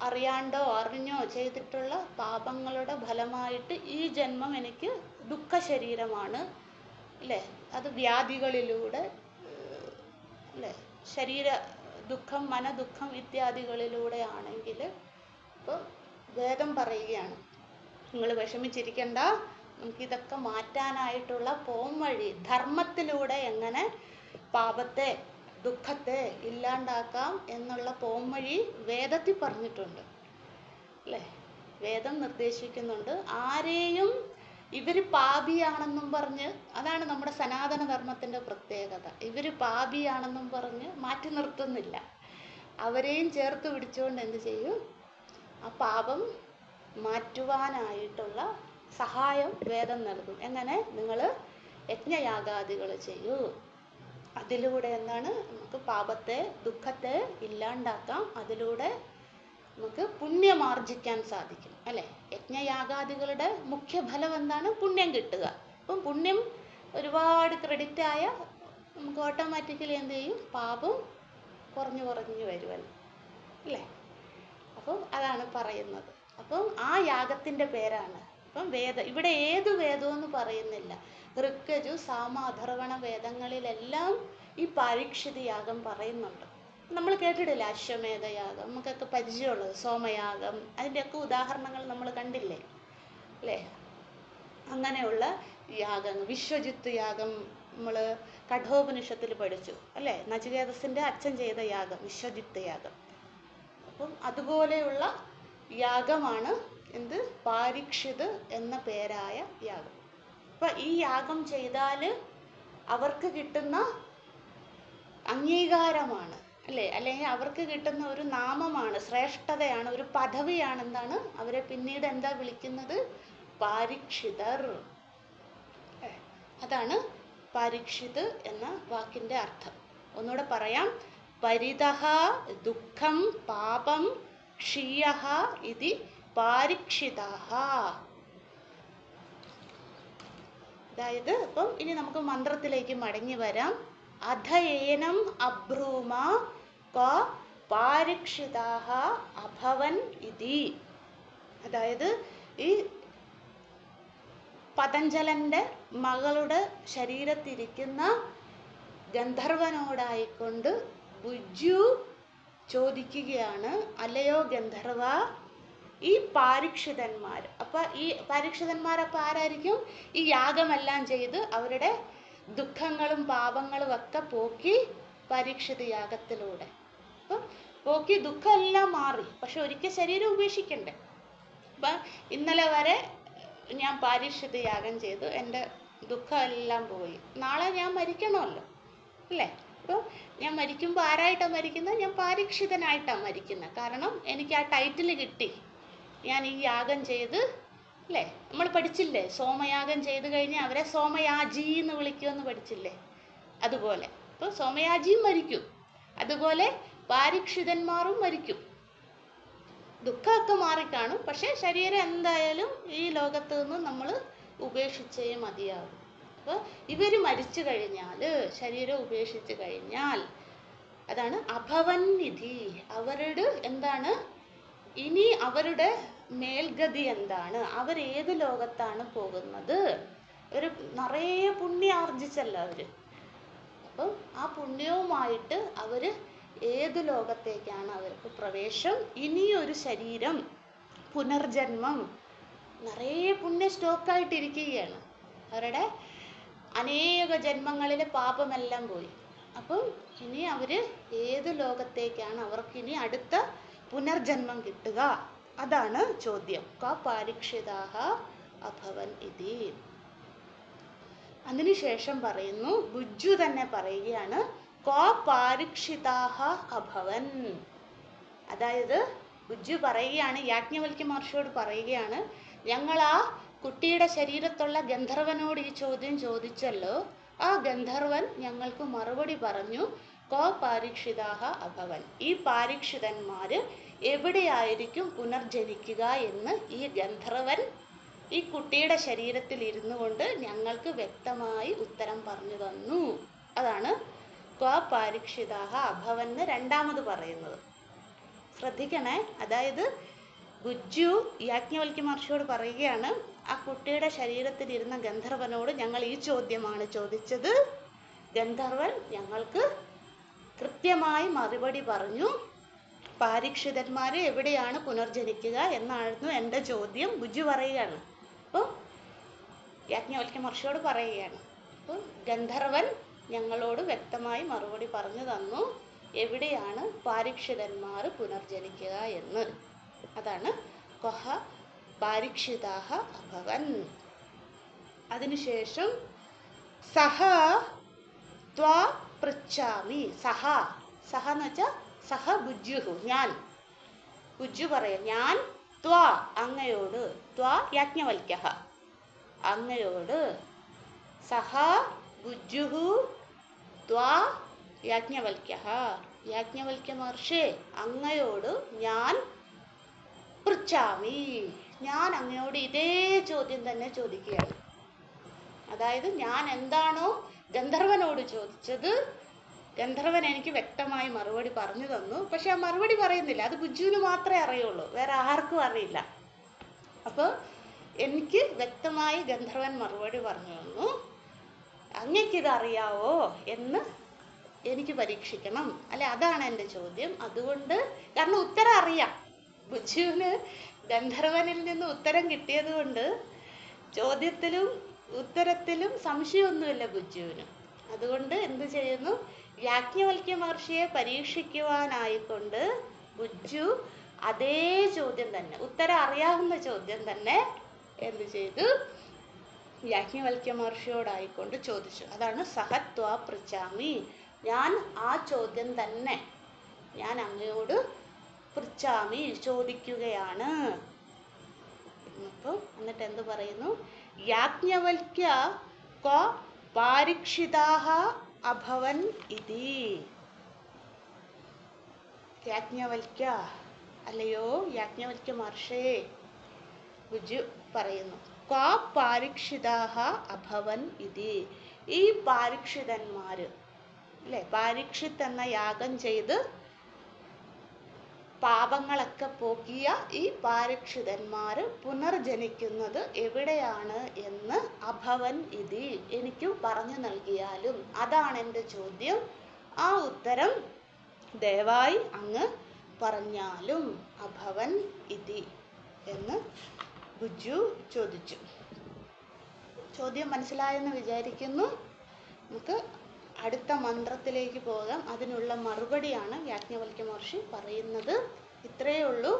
അറിയാണ്ടോ അറിഞ്ഞോ ചെയ്തിട്ടുള്ള പാപങ്ങളുടെ ഫലമായിട്ട് ഈ ജന്മം എനിക്ക് ദുഃഖ ശരീരമാണ്. അല്ലേ, അത് വ്യാധികളിലൂടെ, അല്ലേ, ശരീര ദുഃഖം മനദുഃഖം ഇത്യാദികളിലൂടെ ആണെങ്കിൽ ഇപ്പോൾ വേദം പറയുകയാണ്, നിങ്ങൾ വിഷമിച്ചിരിക്കണ്ട, നമുക്കിതൊക്കെ മാറ്റാനായിട്ടുള്ള പോംവഴി, ധർമ്മത്തിലൂടെ എങ്ങനെ പാപത്തെ ദുഃഖത്തെ ഇല്ലാണ്ടാക്കാം എന്നുള്ള പോംവഴി വേദത്തിൽ പറഞ്ഞിട്ടുണ്ട് അല്ലേ? വേദം നിർദ്ദേശിക്കുന്നുണ്ട്. ആരെയും ഇവര് പാപിയാണെന്നും പറഞ്ഞ്, അതാണ് നമ്മുടെ സനാതന ധർമ്മത്തിന്റെ പ്രത്യേകത, ഇവര് പാപിയാണെന്നും പറഞ്ഞ് മാറ്റി നിർത്തുന്നില്ല. അവരെയും ചേർത്ത് പിടിച്ചുകൊണ്ട് എന്ത് ചെയ്യും? ആ പാപം മാറ്റുവാനായിട്ടുള്ള സഹായം വേദം നൽകും. എങ്ങനെ? നിങ്ങൾ യജ്ഞയാഗാദികൾ ചെയ്യൂ, അതിലൂടെ എന്താണ് നമുക്ക് പാപത്തെ ദുഃഖത്തെ ഇല്ലാണ്ടാക്കാം, അതിലൂടെ നമുക്ക് പുണ്യമാർജിക്കാൻ സാധിക്കും അല്ലെ? യജ്ഞയാഗാദികളുടെ മുഖ്യ ഫലം എന്താണ്? പുണ്യം കിട്ടുക. അപ്പം പുണ്യം ഒരുപാട് ക്രെഡിറ്റ് ആയ നമുക്ക് ഓട്ടോമാറ്റിക്കലി എന്ത് ചെയ്യും? പാപം കുറഞ്ഞു കുറഞ്ഞു വരുമല്ലോ അല്ലേ? അപ്പം അതാണ് പറയുന്നത്. അപ്പം ആ യാഗത്തിന്റെ പേരാണ്. അപ്പം ഇവിടെ ഏത് വേദമെന്ന് പറയുന്നില്ല. ഋഗ്യജു സാമ അഥർവണ വേദങ്ങളിലെല്ലാം ഈ പാരീക്ഷിത യാഗം പറയുന്നുണ്ട്. നമ്മൾ കേട്ടിട്ടില്ല അശ്വമേധയാഗം, നമുക്കൊക്കെ പരിചയമുള്ളത് സോമയാഗം, അതിൻ്റെയൊക്കെ ഉദാഹരണങ്ങൾ നമ്മൾ കണ്ടില്ലേ അല്ലേ? അങ്ങനെയുള്ള യാഗങ്ങൾ, വിശ്വജിത്ത് യാഗം നമ്മൾ കഠോപനിഷത്തിൽ പഠിച്ചു അല്ലേ? നചികേതസിന്റെ അച്ഛൻ ചെയ്ത യാഗം വിശ്വജിത്ത് യാഗം. അപ്പം അതുപോലെയുള്ള യാഗമാണ് എന്ത്? പാരീക്ഷിത് എന്ന പേരായ യാഗം. അപ്പൊ ഈ യാഗം ചെയ്താൽ അവർക്ക് കിട്ടുന്ന അംഗീകാരമാണ് അല്ലേ? അല്ലെങ്കിൽ അവർക്ക് കിട്ടുന്ന ഒരു നാമമാണ്, ശ്രേഷ്ഠതയാണ്, ഒരു പദവിയാണ്. എന്താണ്? അവരെ പിന്നീട് എന്താ വിളിക്കുന്നത്? പാരീക്ഷിതർ. അതാണ് പാരീക്ഷിത് എന്ന വാക്കിന്റെ അർത്ഥം. ഒന്നുകൂടെ പറയാം. പരിതഃ ദുഃഖം പാപം ക്ഷീയഃ ഇതി പാരീക്ഷിതഃ. അതായത് ഇപ്പം ഇനി നമുക്ക് മന്ത്രത്തിലേക്ക് മടങ്ങി വരാം. അധയേനം അബ്രൂമ ക പാരീക്ഷിതാഃ അഭവൻ ഇതി. അതായത് ഈ പതഞ്ജലന്റെ മകളുടെ ശരീരത്തിരിക്കുന്ന ഗന്ധർവനോടായിക്കൊണ്ട് ബുജ്ജു ചോദിക്കുകയാണ്, അല്ലയോ ഗന്ധർവ, ഈ പാരീക്ഷിതന്മാർ, അപ്പൊ ഈ പാരീക്ഷിതന്മാരപ്പൊ ആരായിരിക്കും? ഈ യാഗമെല്ലാം ചെയ്ത് അവരുടെ ദുഃഖങ്ങളും പാപങ്ങളും ഒക്കെ പോക്കി പരീക്ഷിത യാഗത്തിലൂടെ അപ്പൊ പോക്കി ദുഃഖം എല്ലാം മാറി. പക്ഷെ ഒരിക്കൽ ശരീരം ഉപേക്ഷിക്കണ്ടേ? അപ്പൊ ഇന്നലെ വരെ ഞാൻ പാരീക്ഷിത യാഗം ചെയ്തു, എൻ്റെ ദുഃഖം എല്ലാം പോയി, നാളെ ഞാൻ മരിക്കണമല്ലോ അല്ലേ? അപ്പോൾ ഞാൻ മരിക്കുമ്പോൾ ആരായിട്ടാണ് മരിക്കുന്നത്? ഞാൻ പാരീക്ഷിതനായിട്ടാണ് മരിക്കുന്നത്. കാരണം എനിക്ക് ആ ടൈറ്റിൽ കിട്ടി, ഞാൻ ഈ യാഗം ചെയ്ത് അല്ലേ? നമ്മൾ പഠിച്ചില്ലേ, സോമയാഗം ചെയ്ത് കഴിഞ്ഞാൽ അവരെ സോമയാജി എന്ന് വിളിക്കുമെന്ന് പഠിച്ചില്ലേ? അതുപോലെ അപ്പോൾ സോമയാജിയും മരിക്കും, അതുപോലെ പാരീക്ഷിതന്മാരും മരിക്കും. ദുഃഖമൊക്കെ മാറിക്കാണും, പക്ഷെ ശരീരം എന്തായാലും ഈ ലോകത്ത് നിന്ന് നമ്മൾ ഉപേക്ഷിച്ചേ മതിയാകും. അപ്പോൾ ഇവർ മരിച്ചു കഴിഞ്ഞാൽ, ശരീരം ഉപേക്ഷിച്ച് കഴിഞ്ഞാൽ, അതാണ് അഭവൻ നിധി. അവരുടെ എന്താണ് ഇനി അവരുടെ മേൽഗതി എന്താണ്? അവരേത് ലോകത്താണ് പോകുന്നത്? ഒരു നിറയെ പുണ്യം ആർജിച്ചല്ലോ അവര്. അപ്പം ആ പുണ്യവുമായിട്ട് അവര് ഏത് ലോകത്തേക്കാണ് അവർക്ക് പ്രവേശം? ഇനിയൊരു ശരീരം, പുനർജന്മം, നിറയെ പുണ്യ സ്റ്റോക്കായിട്ടിരിക്കുകയാണ്. അവരുടെ അനേക ജന്മങ്ങളിലെ പാപമെല്ലാം പോയി. അപ്പം ഇനി അവര് ഏത് ലോകത്തേക്കാണ് അവർക്കിനി അടുത്ത പുനർജന്മം കിട്ടുക? അതാണ് ചോദ്യം. ക പാരീക്ഷിതാഃ അഭവൻ ഇതി. അതിനുശേഷം പറയുന്നു, ബുജ്ജു തന്നെ പറയുകയാണ്, ക പാരീക്ഷിതാഃ അഭവൻ. അതായത് ബുജ്ജു പറയുകയാണ്, യാജ്ഞവൽക്യ മഹർഷിയോട് പറയുകയാണ്, ഞങ്ങൾ ആ കുട്ടിയുടെ ശരീരത്തുള്ള ഗന്ധർവനോട് ഈ ചോദ്യം ചോദിച്ചല്ലോ, ആ ഗന്ധർവൻ ഞങ്ങൾക്ക് മറുപടി പറഞ്ഞു, കോ പാരീക്ഷിതാഃ അഭവൻ. ഈ പാരീക്ഷിതന്മാര് എവിടെയായിരിക്കും പുനർജനിക്കുക എന്ന് ഈ ഗന്ധർവൻ ഈ കുട്ടിയുടെ ശരീരത്തിൽ ഇരുന്നു കൊണ്ട് ഞങ്ങൾക്ക് വ്യക്തമായി ഉത്തരം പറഞ്ഞു തന്നു. അതാണ് ക്വ പാരീക്ഷിതാഃ അഭവന് രണ്ടാമത് പറയുന്നത്. ശ്രദ്ധിക്കണേ. അതായത് ബുജ്ജു യാജ്ഞവൽക്യ മഹർഷിയോട് പറയുകയാണ്, ആ കുട്ടിയുടെ ശരീരത്തിൽ ഇരുന്ന ഗന്ധർവനോട് ഞങ്ങൾ ഈ ചോദ്യമാണ് ചോദിച്ചത്. ഗന്ധർവൻ ഞങ്ങൾക്ക് കൃത്യമായി മറുപടി പറഞ്ഞു, പാരീക്ഷിതന്മാര് എവിടെയാണ് പുനർജനിക്കുക എന്നായിരുന്നു എൻ്റെ ചോദ്യം. ബുജ്ജു പറയുകയാണ്. അപ്പം യാജ്ഞവൽക്യ മഹർഷിയോട് പറയുകയാണ്. അപ്പോൾ ഗന്ധർവൻ ഞങ്ങളോട് വ്യക്തമായി മറുപടി പറഞ്ഞു തന്നു എവിടെയാണ് പാരീക്ഷിതന്മാർ പുനർജനിക്കുക എന്ന്. അതാണ് ക്വഹ പാരീക്ഷിതാഹ അഭവൻ. അതിനുശേഷം സഹ ത്വാ പൃച്ഛാമി. സഹ എന്ന് വെച്ചാൽ സഹ ബുജ്ജുഹു, ഞാൻ. ബുജ്ജു പറയാം, ഞാൻ ത്വാ അങ്ങയോട്, ത്വാ യാജ്ഞവൽക്യഃ അങ്ങയോട്, സഹ ബുജ്ജുഹു ത്വാ യാജ്ഞവൽക്യഃ യാജ്ഞവൽക്യ മഹർഷേ അങ്ങയോട് ഞാൻ പൃച്ഛാമി, ഞാൻ അങ്ങയോട് ഇതേ ചോദ്യം തന്നെ ചോദിക്കുകയാണ്. അതായത് ഞാൻ എന്താണോ ഗന്ധർവനോട് ചോദിച്ചത്, ഗന്ധർവൻ എനിക്ക് വ്യക്തമായി മറുപടി പറഞ്ഞു തന്നു. പക്ഷെ ആ മറുപടി പറയുന്നില്ല, അത് ബുജ്ജുവിന് മാത്രമേ അറിയുള്ളൂ, വേറെ ആർക്കും അറിയില്ല. അപ്പോൾ എനിക്ക് വ്യക്തമായി ഗന്ധർവൻ മറുപടി പറഞ്ഞു തന്നു. അങ്ങക്കിത് അറിയാവോ എന്ന് എനിക്ക് പരീക്ഷിക്കണം, അല്ലെ? അതാണ് എൻ്റെ ചോദ്യം. അതുകൊണ്ട്, കാരണം ഉത്തരം അറിയാം, ബുജ്ജുവിന് ഗന്ധർവനിൽ നിന്ന് ഉത്തരം കിട്ടിയത് കൊണ്ട് ചോദ്യത്തിലും ഉത്തരത്തിലും സംശയമൊന്നുമില്ല ബുജ്ജുവിന്. അതുകൊണ്ട് എന്ത് ചെയ്യുന്നു, യാജ്ഞവൽക്യ മഹർഷിയെ പരീക്ഷിക്കുവാനായിക്കൊണ്ട് ബുജ്ജു അതേ ചോദ്യം തന്നെ, ഉത്തരം അറിയാവുന്ന ചോദ്യം തന്നെ എന്ത് ചെയ്തു, യാജ്ഞവൽക്യ മഹർഷിയോടായിക്കൊണ്ട് ചോദിച്ചു. അതാണ് സഹത്വാ പൃച്ഛാമി, ഞാൻ ആ ചോദ്യം തന്നെ ഞാൻ അങ്ങയോട് പൃച്ഛാമി ചോദിക്കുകയാണ്. എന്നിട്ട് എന്ത് പറയുന്നു, യാജ്ഞവൽക്യ ക്വ പാരീക്ഷിതാഹ അഭവൻ ഇതി. യാജ്ഞവൽക്യ, അല്ലയോ യാജ്ഞവൽക്യ മഹർഷേ, ബുജ്ജു പറയുന്നു, ക്വ പാരീക്ഷിതാഹ അഭവൻ ഇതി. ഈ പാരീക്ഷിതന്മാര്, അല്ലെ, പാരീക്ഷിത്ത് എന്ന യാഗം ചെയ്ത് പാപങ്ങളൊക്കെ പോക്കിയ ഈ പാരീക്ഷിതന്മാര് പുനർജനിക്കുന്നത് എവിടെയാണ് എന്ന് അഭവൻ ഇതി എനിക്ക് പറഞ്ഞു നൽകിയാലും. അതാണ് എൻ്റെ ചോദ്യം. ആ ഉത്തരം ദയവായി അങ്ങ് പറഞ്ഞാലും. അഭവൻ ഇതി എന്ന് ബുജ്ജു ചോദിച്ചു. ചോദ്യം മനസ്സിലായെന്ന് വിചാരിക്കുന്നു. നമുക്ക് അടുത്ത മന്ത്രത്തിലേക്ക് പോകാം. അതിനുള്ള മറുപടിയാണ് യാജ്ഞവൽക്യ മഹർഷി പറയുന്നത്. ഇത്രയേ ഉള്ളൂ.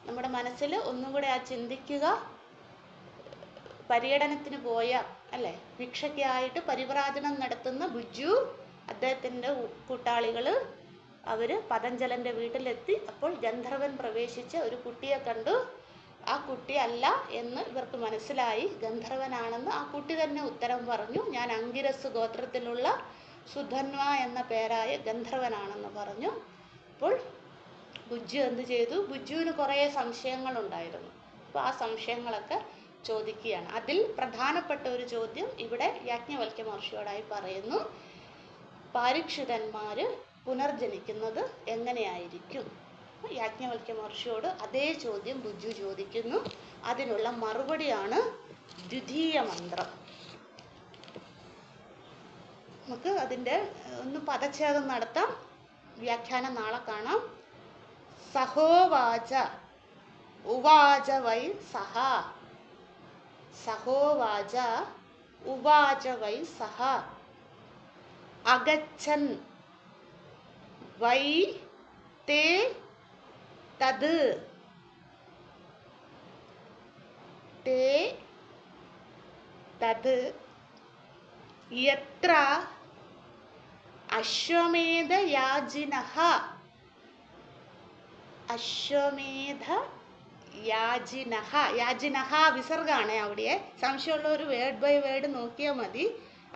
നമ്മുടെ മനസ്സിൽ ഒന്നും കൂടെ ആ ചിന്തിക്കുക. പര്യടനത്തിന് പോയ, അല്ലെ, ഭിക്ഷയ്ക്കായിട്ട് പരിവ്രാജനം നടത്തുന്ന ബുജ്ജു, അദ്ദേഹത്തിൻ്റെ കൂട്ടാളികൾ, അവർ പതഞ്ജലൻ്റെ വീട്ടിലെത്തി. അപ്പോൾ ഗന്ധർവൻ പ്രവേശിച്ച ഒരു കുട്ടിയെ കണ്ടു. ആ കുട്ടി അല്ല എന്ന് ഇവർക്ക് മനസ്സിലായി, ഗന്ധർവനാണെന്ന്. ആ കുട്ടി തന്നെ ഉത്തരം പറഞ്ഞു, ഞാൻ അങ്കിരസ് ഗോത്രത്തിലുള്ള സുധന്വ എന്ന പേരായ ഗന്ധർവനാണെന്ന് പറഞ്ഞു. അപ്പോൾ ബുജ്ജു എന്ത് ചെയ്തു, ബുജ്ജുവിന് കുറേ സംശയങ്ങളുണ്ടായിരുന്നു. അപ്പോൾ ആ സംശയങ്ങളൊക്കെ ചോദിക്കുകയാണ്. അതിൽ പ്രധാനപ്പെട്ട ഒരു ചോദ്യം ഇവിടെ യാജ്ഞവൽക്യ മഹർഷിയോടായി പറയുന്നു, പാരീക്ഷിതന്മാർ പുനർജനിക്കുന്നത് എങ്ങനെയായിരിക്കും? യാജ്ഞവൽക്യ മഹർഷിയോട് അതേ ചോദ്യം ബുജ്ജു ചോദിക്കുന്നു. അതിനുള്ള മറുപടിയാണ് ദ്വിതീയ മന്ത്രം. നമുക്ക് അതിൻ്റെ ഒന്ന് പദച്ഛേദം നടത്താം. വ്യാഖ്യാനം നാളെ കാണാം. സഹോവാച ഉവാച വൈ സഹ. സഹോവാച ഉവാച വൈ സഹ അഗച്ഛൻ വൈ തേ തത് തേ തത് യത്ര അശ്വമേധയാജിനഃ. അശ്വമേധയാജിനഃ, യാജിനഃ വിസർഗാണ് അവിടെ. സംശയമുള്ള ഒരു വേർഡ് ബൈ വേർഡ് നോക്കിയാൽ മതി.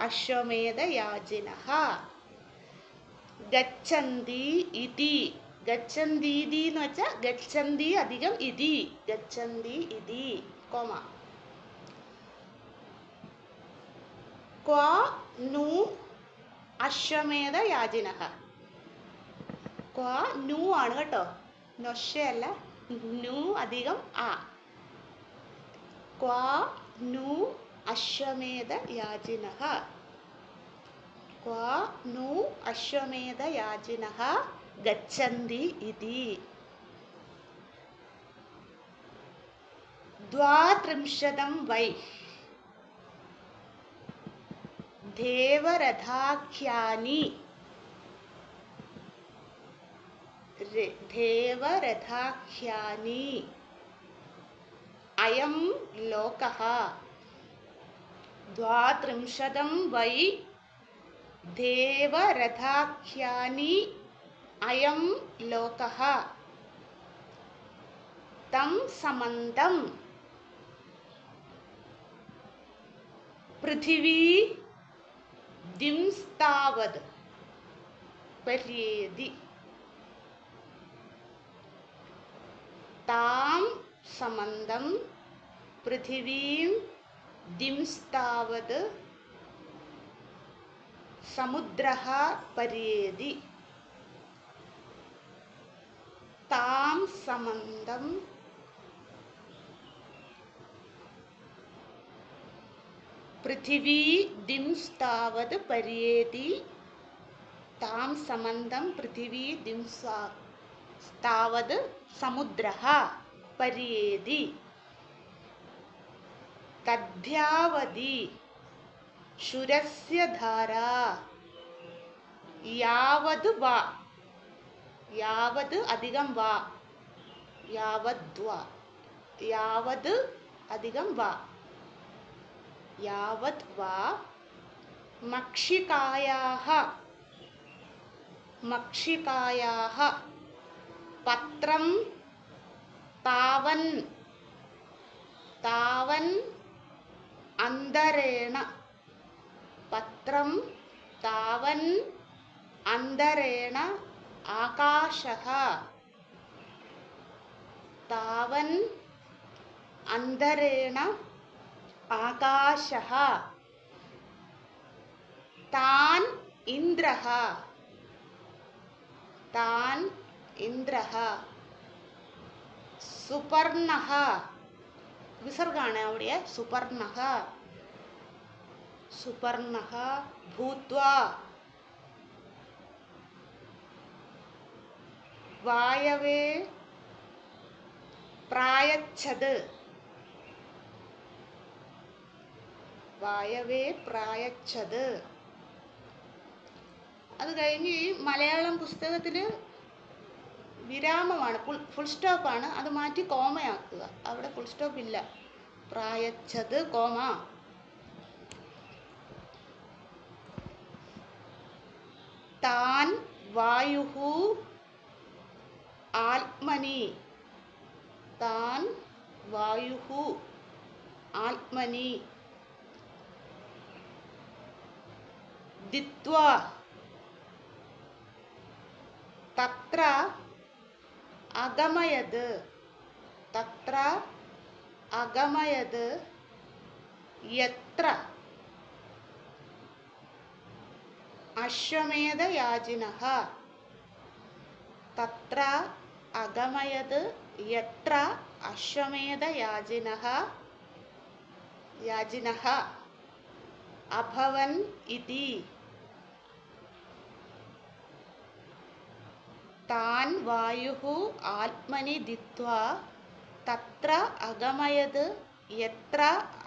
അശ്വമേധയാജിനഃ ഗച്ഛന്തി ഇതി. ഗച്ഛന്തീതി എന്ന് വെച്ചാൽ ഗച്ഛന്തി അധികം ഇതി, ഗച്ഛന്തി ഇതി കോമ. ക്വാ നു അശ്വമേധയാജിനഃ. ക്വാ നു ആണ് കേട്ടോ, നൊഷയല്ല, നു അധികം ആ. ക്വാ നു അശ്വമേധയാജിനഃ. ക്വാ നു അശ്വമേധയാജിനഃ ഗച്ഛന്തി ഇതി. ദ്വാത്രിംശതം വൈ. ദേവരഥാഖ്യാനി ദേവരഥാഖ്യാനി അയം ലോകഃ ദ്വാത്രിംശതം വൈ ദേവരഥാഖ്യാനി അയം ലോകഃ തം സമന്തം പൃഥിവീ ദിംസ്താവത് പര്യേതി താം സമന്തം പൃഥിവീം ദിംസ്താവത് സമുദ്രഃ പര്യേതി താം സമന്തം പൃഥിവീ ദിംസ്താവത് പര്യേതി താം സമന്തം പൃഥിവീ ദിംസ്താവത് സമുദ്രഃ പര്യേതി തദ്ധ്യാവതി ശുരസ്യ ധാരാ യാവത് വാ യാവത് അധികം വാ യാവദ്വാ യാവത് അധികം വാ യാവത് വാ മക്ഷികായാഃ മക്ഷികായാഃ പത്രം താവൻ താവൻ അന്തരേണ പത്രം താവൻ അന്തരേണ ആകാശഃ താവൻ അന്തരേണ ആകാശഃ താൻ ഇന്ദ്രഃ താൻ ഇന്ദ്രഃ സുപർണഃ വിസർഗാണ് അവിടെ സുപർണഃ സുപർണഃ ഭൂത്വാ വായവേ പ്രായച്ഛത് വായവേ പ്രായച്ഛത്. അത് കഴിഞ്ഞ് ഈ മലയാളം പുസ്തകത്തിൽ വിരാമമാണ്, ഫുൾ സ്റ്റോപ്പാണ്. അത് മാറ്റി കോമയാക്കുക. അവിടെ ഫുൾ സ്റ്റോപ്പ് ഇല്ല. പ്രായച്ഛത് കോമ. താൻ വായുഹു ആത്മനി താൻ വായുഹു ആത്മനി ദിത്വാ തത്ര അഗമയത് തത്ര അഗമയത് യത്ര അശ്വമേധയാജിനഃ തത്ര അഗമയത് യത്ര അശ്വമേധയാജിനഃ യാജിനഃ അഭവൻ ഇതി താൻ വായുഹു ആത്മനി ദിത്വാ തത്ര അഗമയത് യത്ര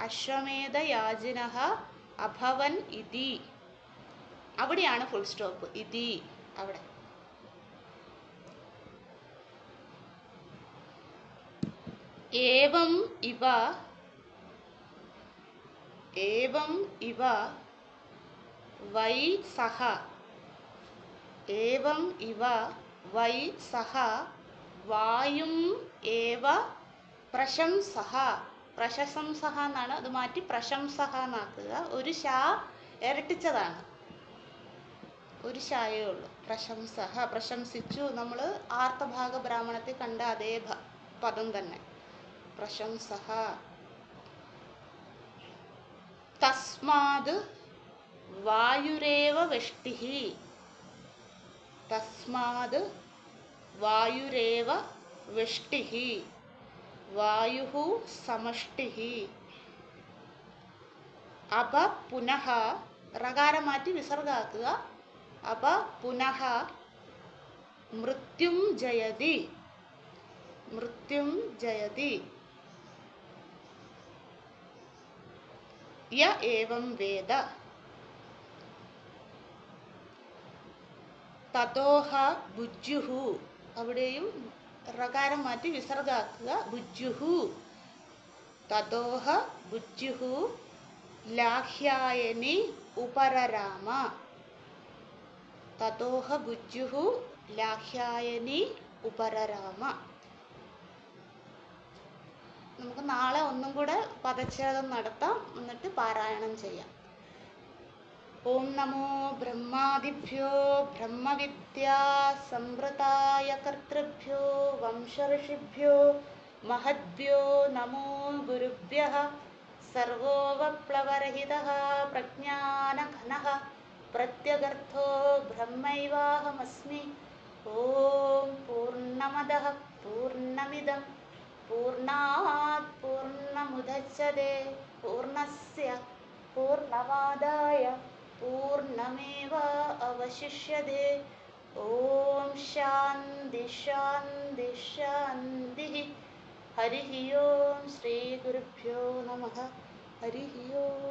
അശ്വമേധയാജിനഃ അഭവൻ ഇതി. അവിടെയാണ് ഫുൾ സ്റ്റോപ്പ്. ഇതി അവിടെ. ഏവം ഇവ ഏവം ഇവ വൈ സഹ ഏവം ഇവ വൈ സഹ വായും ഏവ പ്രശംസഃ. പ്രശംസഃ എന്നാണ്, അത് മാറ്റി പ്രശംസഃ എന്നാക്കുക. ഒരു ഷാ ഇരട്ടിച്ചതാണ്, ഒരു ഷായേ ഉള്ളൂ. പ്രശംസഃ പ്രശംസിച്ചു. നമ്മൾ ആർത്തഭാഗ ബ്രാഹ്മണത്തിൽ കണ്ട അതേ പദം തന്നെ. പ്രശംസഃ. തസ്മാത് വായുരേവ വെഷ്ടിഃ തസ്മാത് വായുരേവ വെഷ്ടിഃ വായുഃ സമഷ്ടിഃ. അപ പുനഃ റകാരം മാറ്റി വിസർഗാക്കുക. അപ പുനഃ മൃത്യും ജയതി മൃത്യും ജയതി. യ ഏവം വേദ തതോഹ ഭുജ്യുഹു, അവിടെയും റകാരം മാറ്റി വിസർഗാക്കുക. ഭുജ്യുഹു, തതോഹ ഭുജ്യുഹു ലാഹ്യായനി ഉപരരാമ. തതോഹ ഭുജ്യുഹു ലാഹ്യായനി ഉപരരാമ. നമുക്ക് നാളെ ഒന്നും കൂടെ പദച്ഛേദം നടത്താം, എന്നിട്ട് പാരായണം ചെയ്യാം. ഓം നമോ ബ്രഹ്മാദിഭ്യോ ബ്രഹ്മവിദ്യാ സംവൃതായ കർത്തൃഭ്യോ വംശഋഷിഭ്യോ മഹദ്ഭ്യോ നമോ ഗുരുഭ്യഃ. സർവോപപ്ലവരഹിതഃ പ്രജ്ഞാനഘനഃ പ്രത്യഗർത്ഥോ ബ്രഹ്മൈവാഹമസ്മി. ഓം പൂർണ്ണമദഃ പൂർണ്ണമിദം പൂർണ്ണാത് പൂർണ്ണമുദച്യതേ പൂർണ്ണസ്യ പൂർണ്ണമാദായ പൂർണ്ണമേവാവശിഷ്യതേ. ഓം ശാന്തി ശാന്തി ശാന്തി. ഹരി ഓം. ശ്രീ ഗുരുഭ്യോ നമഃ. ഹരി ഓം.